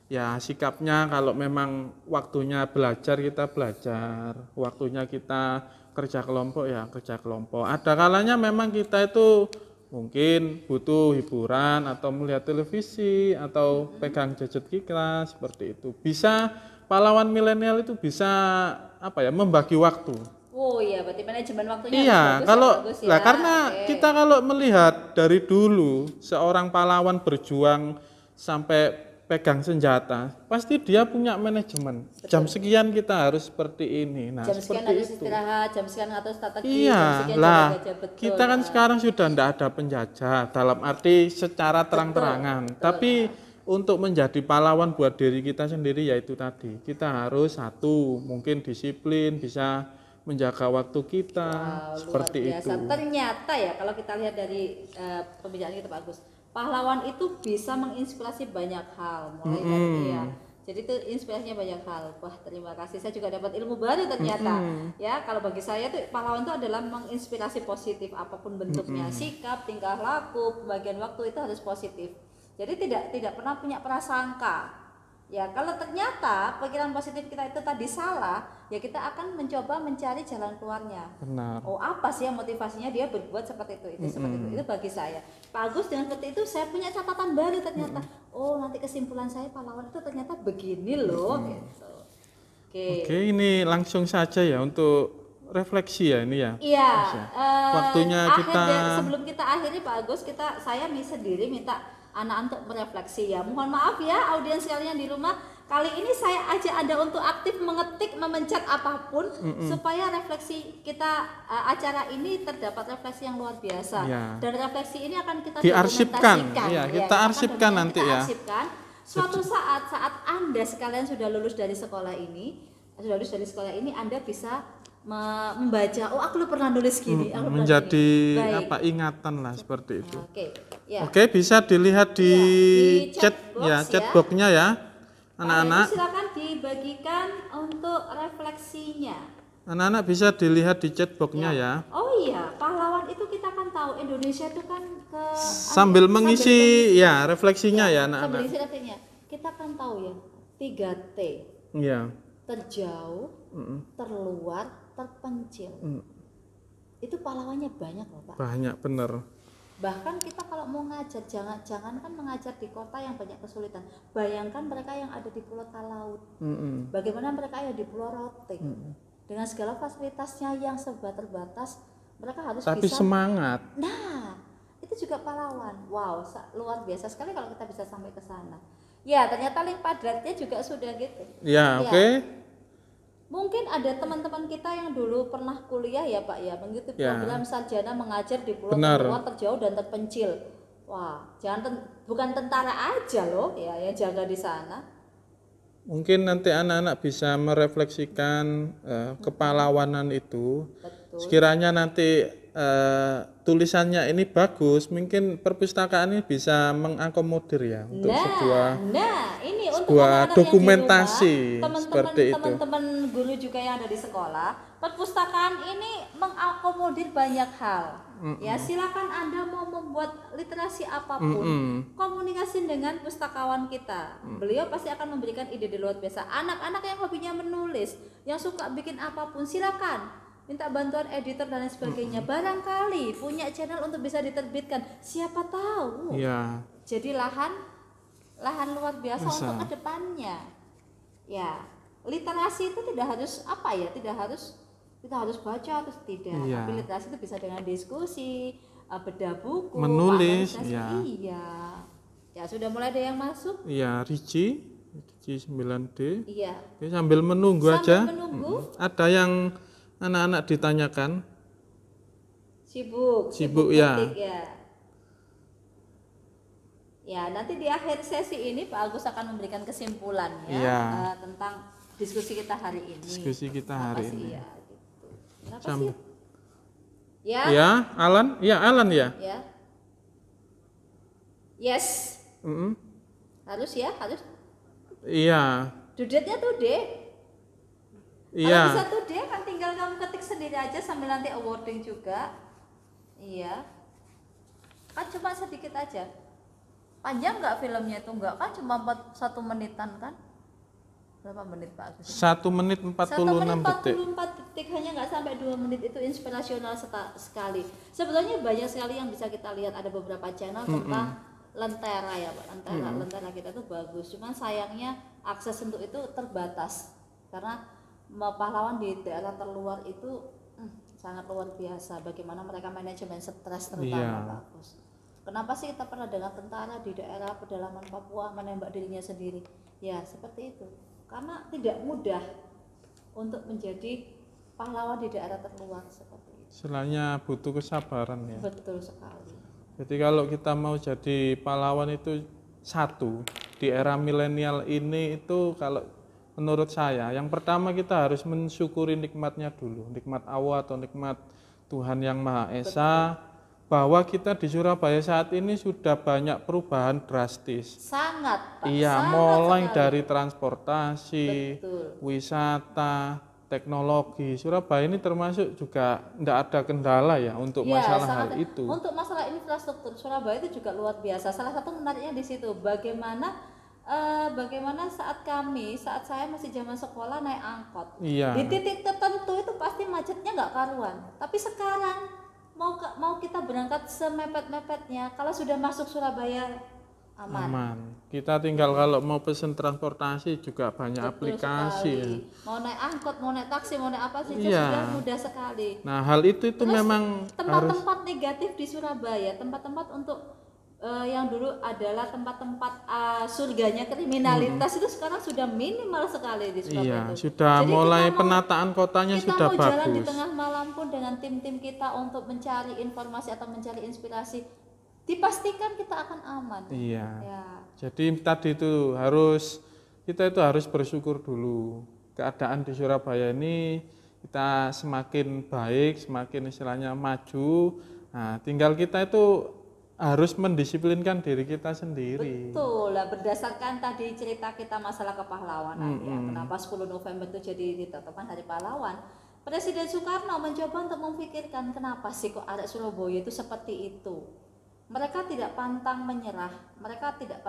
ya sikapnya, kalau memang waktunya belajar kita belajar, waktunya kita kerja kelompok ya kerja kelompok. Ada kalanya memang kita itu mungkin butuh hiburan atau melihat televisi atau pegang gadget kita, seperti itu. Bisa pahlawan milenial itu bisa apa ya, membagi waktu. Oh iya, berarti manajemen waktunya iya, bagus ya. Karena kita kalau melihat dari dulu seorang pahlawan berjuang sampai pegang senjata, pasti dia punya manajemen. Betul. Jam sekian kita harus seperti ini. Nah, jam sekian harus istirahat, jam sekian atau strategi. Iya, lah. Kita kan sekarang sudah tidak ada penjajah dalam arti secara terang-terangan. Tapi untuk menjadi pahlawan buat diri kita sendiri yaitu tadi, kita harus satu, mungkin disiplin, bisa menjaga waktu kita, seperti itu. Ternyata ya kalau kita lihat dari pembicaraan kita Pak Agus, pahlawan itu bisa menginspirasi banyak hal, mulai dari jadi itu inspirasinya banyak hal. Wah, terima kasih, saya juga dapat ilmu baru ternyata. Ya, kalau bagi saya tuh pahlawan itu adalah menginspirasi positif apapun bentuknya, sikap, tingkah laku, pembagian waktu itu harus positif. Jadi tidak pernah punya prasangka. Ya, kalau ternyata pikiran positif kita itu tadi salah, ya kita akan mencoba mencari jalan keluarnya. Benar. Oh, apa sih yang motivasinya dia berbuat seperti itu seperti itu bagi saya. Pak Agus dengan seperti itu saya punya catatan baru ternyata. Oh, nanti kesimpulan saya pahlawan itu ternyata begini loh gitu. Oke, ini langsung saja ya untuk refleksi ya ini ya. Iya. Waktunya kita sebelum kita akhiri Pak Agus, saya sendiri minta anak untuk merefleksi ya. Mohon maaf ya audiens kalian di rumah. Kali ini saya ajak Anda untuk aktif mengetik, memencet apapun supaya refleksi kita acara ini terdapat refleksi yang luar biasa. Ya. Dan refleksi ini akan kita diarsipkan. Iya, kita arsipkan nanti ya. Suatu saat Anda sekalian sudah lulus dari sekolah ini, Anda bisa membaca, oh aku pernah nulis gini, menjadi ingatan lah seperti itu. Ya. Oke, bisa dilihat di chatbox-nya ya. Anak-anak silakan dibagikan untuk refleksinya. Anak-anak bisa dilihat di chatbox-nya ya. Oh iya, pahlawan itu kita kan tahu Indonesia itu kan sambil mengisi ya refleksinya ya anak-anak. Sambil mengisi refleksinya. Kita kan tahu ya, 3T. Iya. Terjauh, terluar, terpencil. Itu pahlawannya banyak loh Pak. Banyak bener. Bahkan kita kalau mau ngajar, jangan kan mengajar di kota yang banyak kesulitan. Bayangkan mereka yang ada di Pulau Talaut. Bagaimana mereka yang di Pulau Rote. Dengan segala fasilitasnya yang serba terbatas, mereka harus tapi bisa semangat. Nah, itu juga pahlawan. Wow, luar biasa sekali kalau kita bisa sampai ke sana. Ya, ternyata link Padratnya juga sudah gitu. Ya, oke. Mungkin ada teman-teman kita yang dulu pernah kuliah ya Pak ya, mengikuti program sarjana mengajar di pulau terluar, terjauh dan terpencil. Wah, bukan tentara aja loh ya yang jaga di sana. Mungkin nanti anak-anak bisa merefleksikan kepahlawanan itu. Betul. Sekiranya nanti tulisannya ini bagus, mungkin perpustakaan ini bisa mengakomodir ya untuk sebuah dokumentasi seperti itu. Teman-teman guru juga yang ada di sekolah, perpustakaan ini mengakomodir banyak hal. Ya, silakan Anda mau membuat literasi apapun, komunikasi dengan pustakawan kita. Beliau pasti akan memberikan ide di luar biasa. Anak-anak yang hobinya menulis, yang suka bikin apapun, silakan minta bantuan editor dan lain sebagainya. Barangkali punya channel untuk bisa diterbitkan, siapa tahu. Ya. Jadi lahan luar biasa untuk kedepannya. Ya, literasi itu tidak harus tidak harus baca atau tidak. Ya. Tapi literasi itu bisa dengan diskusi, bedah buku, menulis. Iya. Ya, sudah mulai ada yang masuk. Iya, Ricci 9D. Iya. Oke, sambil menunggu aja. Ada yang anak-anak ditanyakan. Sibuk ya. Ya, nanti di akhir sesi ini Pak Agus akan memberikan kesimpulan tentang diskusi kita hari ini. Diskusi kita hari ini. Ya, gitu. Kenapa sih? Ya, Alan? Ya, Alan ya. Ya. Yes. Harus. Iya. Dudetnya today. Iya. Kalau bisa today kan tinggal kamu ketik sendiri aja sambil nanti awarding juga. Iya. Kan cuma sedikit aja. Panjang nggak filmnya itu? Enggak kan, cuma 1 menitan kan? Berapa menit Pak Agus? 1 menit 46 detik. 44 detik, hanya nggak sampai 2 menit, itu inspirasional sekali. Sebetulnya banyak sekali yang bisa kita lihat, ada beberapa channel tentang lentera ya Pak. Lentera kita tuh bagus. Cuman sayangnya akses untuk itu terbatas. Karena pahlawan di daerah terluar itu sangat luar biasa. Bagaimana mereka manajemen stres terutama Pak Agus. Kenapa sih kita pernah dengar tentara di daerah pedalaman Papua menembak dirinya sendiri? Ya seperti itu. Karena tidak mudah untuk menjadi pahlawan di daerah terluar seperti itu. Istilahnya butuh kesabaran ya. Betul sekali. Jadi kalau kita mau jadi pahlawan itu satu, di era milenial ini itu kalau menurut saya, yang pertama kita harus mensyukuri nikmatnya dulu, nikmat Allah atau nikmat Tuhan Yang Maha Esa. Betul. Bahwa kita di Surabaya saat ini sudah banyak perubahan drastis. Sangat, Pak. Iya, mulai dari transportasi, wisata, teknologi. Surabaya ini termasuk juga tidak ada kendala ya untuk masalah hal itu. Untuk masalah infrastruktur, Surabaya itu juga luar biasa. Salah satu menariknya di situ, bagaimana bagaimana saat saya masih zaman sekolah naik angkot. Iya. Di titik tertentu itu pasti macetnya nggak karuan. Tapi sekarang mau kita berangkat semepet-mepetnya, kalau sudah masuk Surabaya aman. Kita tinggal kalau mau pesen transportasi juga banyak Betul aplikasi. Ya. Mau naik angkot, mau naik taksi, mau naik apa saja sudah mudah sekali. Nah, hal itu Terus, memang tempat-tempat negatif di Surabaya, tempat-tempat untuk yang dulu adalah tempat-tempat surganya kriminalitas itu sekarang sudah minimal sekali di Surabaya. Iya, sudah Jadi mulai penataan kotanya sudah bagus. Kita mau jalan di tengah malam pun dengan tim-tim kita untuk mencari informasi atau mencari inspirasi, dipastikan kita akan aman. Iya. Ya. Jadi tadi itu kita harus bersyukur dulu. Keadaan di Surabaya ini kita semakin baik, semakin istilahnya maju. Nah, tinggal kita itu harus mendisiplinkan diri kita sendiri. Betul lah, berdasarkan tadi cerita kita masalah kepahlawanan ya. Kenapa 10 November itu jadi ditetapkan Hari Pahlawan? Presiden Soekarno mencoba untuk memikirkan kenapa sih kok arek Surabaya itu seperti itu. Mereka tidak pantang menyerah, mereka tidak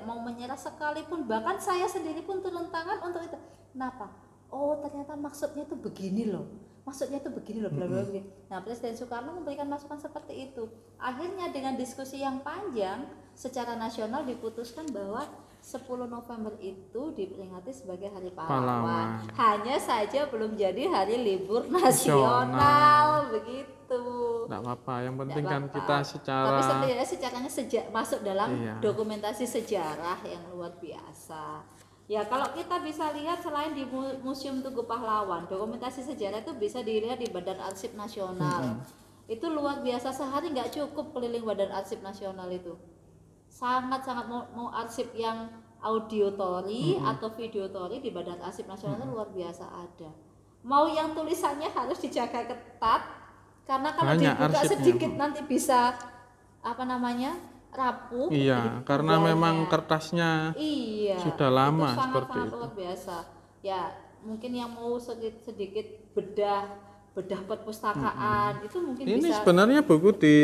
mau menyerah sekalipun, bahkan saya sendiri pun turun tangan untuk itu. Kenapa? Oh, ternyata maksudnya itu begini loh. Bla bla bla. Nah, Presiden Soekarno memberikan masukan seperti itu. Akhirnya dengan diskusi yang panjang secara nasional diputuskan bahwa 10 November itu diperingati sebagai Hari Pahlawan. Hanya saja belum jadi hari libur nasional begitu. Tidak apa-apa, yang penting kan kita secara. Tapi secaranya masuk dalam dokumentasi sejarah yang luar biasa. Ya, kalau kita bisa lihat selain di Museum Tugu Pahlawan, dokumentasi sejarah itu bisa dilihat di Badan Arsip Nasional. Itu luar biasa, sehari nggak cukup keliling Badan Arsip Nasional itu. Sangat-sangat mau arsip yang audiotori atau videotori di Badan Arsip Nasional itu luar biasa ada. Mau yang tulisannya harus dijaga ketat, karena kalau dibuka sedikit nanti bisa rapuh. Iya, karena memang kertasnya sudah lama itu seperti itu. Luar biasa. Ya, mungkin yang mau sedikit bedah perpustakaan itu mungkin ini bisa. Sebenarnya buku di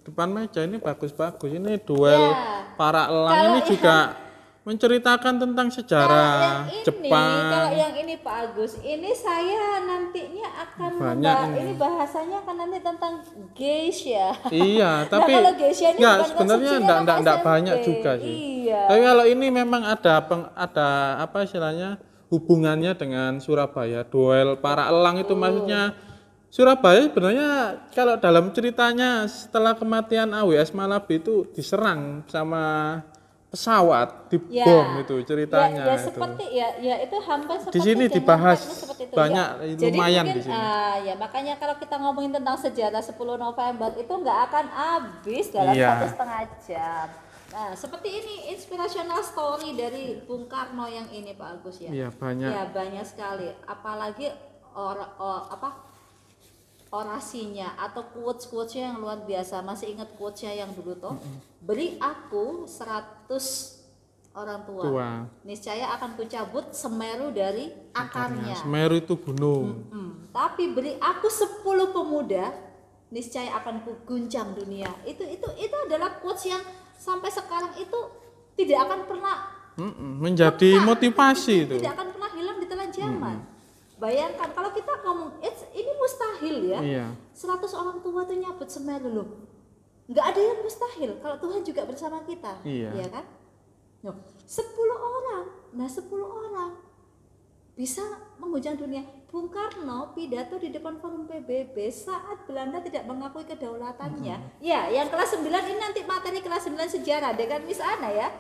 depan meja ini bagus-bagus. Ini duel para elang ini juga menceritakan tentang sejarah Jepang. Kalau yang ini Pak Agus, ini saya nantinya akan ini bahasanya akan nanti tentang geisha. Iya, tapi kalau geisha ini sebenarnya enggak banyak juga sih. Iya. Tapi kalau ini memang ada apa istilahnya hubungannya dengan Surabaya. Duel para elang itu maksudnya Surabaya sebenarnya kalau dalam ceritanya setelah kematian AWS Malabi itu diserang sama pesawat dibom itu ceritanya itu. Itu hampir seperti di sini dibahas banyak lumayan mungkin, di sini. Makanya kalau kita ngomongin tentang sejarah 10 November itu nggak akan habis dalam 1,5 jam. Nah, seperti ini inspirational story dari Bung Karno yang ini Pak Agus ya. Iya, banyak. Ya, banyak sekali. Apalagi orasinya atau quotes-quotesnya yang luar biasa. Masih ingat quotesnya yang dulu toh? Beri aku 100 orang tua. Niscaya akan kucabut Semeru dari akarnya. Semeru itu gunung. Tapi beri aku 10 pemuda, niscaya akan kuguncang dunia. Itu adalah quotes yang sampai sekarang itu tidak akan pernah menjadi motivasi itu. Tidak akan pernah hilang di telan zaman. Bayangkan kalau kita ngomong ini mustahil ya. Iya. 100 orang tua tuh nyabut Semeru loh. Nggak ada yang mustahil kalau Tuhan juga bersama kita. Iya kan? 10 orang. Nah, 10 orang bisa mengguncang dunia. Bung Karno pidato di depan forum PBB saat Belanda tidak mengakui kedaulatannya. Ya, yang kelas 9 ini nanti materi kelas 9 sejarah dengan Miss Ana ya.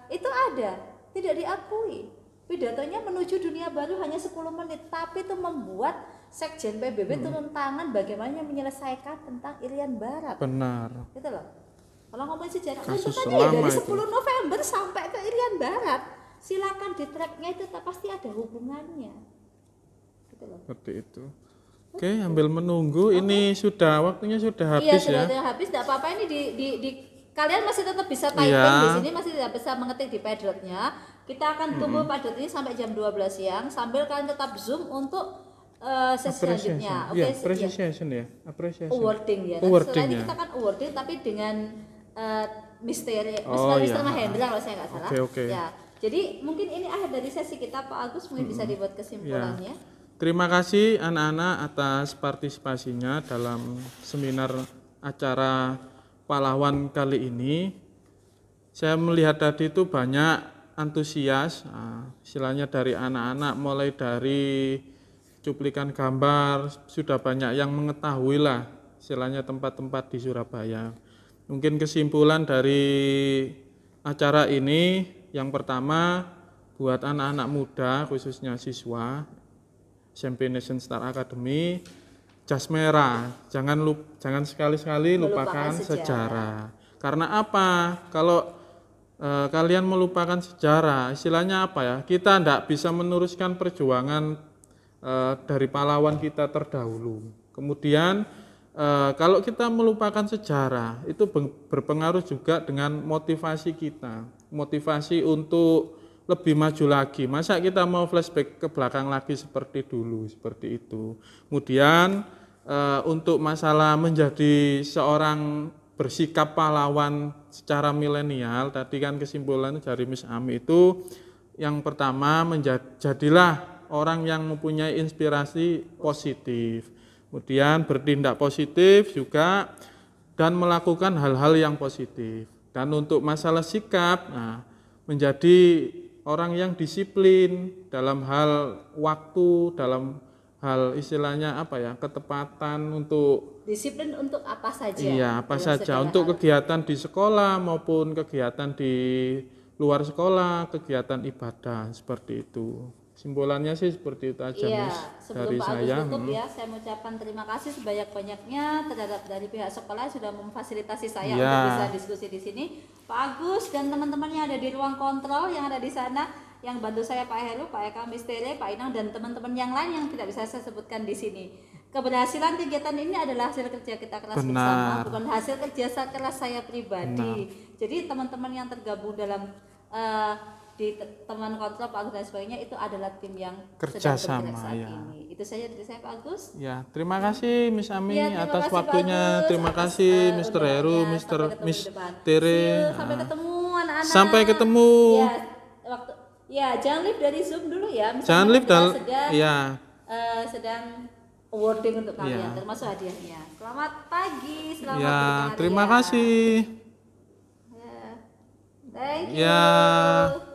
Itu ada, tidak diakui. Pidatonya menuju dunia baru hanya 10 menit, tapi itu membuat Sekjen PBB turun tangan bagaimana menyelesaikan tentang Irian Barat. Benar. Gitu loh. Kalau ngomongin sejarah, itu tadi ya dari 10 November sampai ke Irian Barat. Silakan di tracknya itu pasti ada hubungannya. Gitu loh. Seperti itu. Oke, sambil menunggu ini waktunya sudah habis ya. Iya, sudah habis. Enggak apa-apa ini di kalian masih tetap bisa typing di sini, masih tidak bisa mengetik di Padlet-nya. Kita akan tunggu Padlet ini sampai jam 12 siang sambil kalian tetap Zoom untuk sesi selanjutnya. Oke, appreciation ya. Appreciation. Awarding ya. Setelah ini kita akan awarding tapi dengan Misteri, Oh, Mr. iya. Mahendra kalau saya nggak salah. Oke. Ya, jadi mungkin ini akhir dari sesi kita, Pak Agus, mungkin bisa dibuat kesimpulannya. Terima kasih anak-anak atas partisipasinya dalam seminar acara pahlawan kali ini. Saya melihat tadi itu banyak antusias, istilahnya dari anak-anak, mulai dari cuplikan gambar, sudah banyak yang mengetahui lah istilahnya tempat-tempat di Surabaya. Mungkin kesimpulan dari acara ini, yang pertama buat anak-anak muda khususnya siswa SMP Nation Star Academy, jas merah, jangan sekali-sekali lupakan sejarah. Karena apa? Kalau kalian melupakan sejarah, istilahnya apa ya? Kita tidak bisa meneruskan perjuangan dari pahlawan kita terdahulu. Kemudian kalau kita melupakan sejarah, itu berpengaruh juga dengan motivasi kita, motivasi untuk lebih maju lagi. Masa kita mau flashback ke belakang lagi seperti dulu, seperti itu. Kemudian untuk masalah menjadi seorang bersikap pahlawan secara milenial, tadi kan kesimpulan dari Miss Ami itu, yang pertama jadilah orang yang mempunyai inspirasi positif. Kemudian bertindak positif juga dan melakukan hal-hal yang positif. Dan untuk masalah sikap, menjadi orang yang disiplin dalam hal waktu, dalam hal istilahnya apa ya, ketepatan untuk disiplin untuk apa saja. Iya, apa saja untuk kegiatan di sekolah maupun kegiatan di luar sekolah, kegiatan ibadah seperti itu. Simbolannya sih seperti itu aja, Iya, Miss, sebelum dari Pak saya. Agus tutup ya, saya mengucapkan terima kasih sebanyak-banyaknya terhadap dari pihak sekolah yang sudah memfasilitasi saya untuk bisa diskusi di sini. Pak Agus dan teman-teman yang ada di ruang kontrol yang ada di sana, yang bantu saya Pak Heru, Pak Eka Mistere, Pak Inang dan teman-teman yang lain yang tidak bisa saya sebutkan di sini. Keberhasilan kegiatan ini adalah hasil kerja kita keras bersama, bukan hasil kerja keras saya pribadi. Jadi teman-teman yang tergabung dalam di teman kontrol Pak Agus dan sebagainya itu adalah tim yang kerja sedang sama saat ya. ini. Itu saja dari saya Pak Agus. Ya, terima kasih Miss Ami atas kasih, waktunya. Terima kasih Mr. Heru, Miss Tere. Sampai ketemu anak-anak. Sampai ketemu. Jangan live dari Zoom dulu ya. Jangan live sedang awarding untuk kalian, termasuk hadiahnya. Selamat pagi, selamat berkarya. Terima kasih. Thank you. Ya.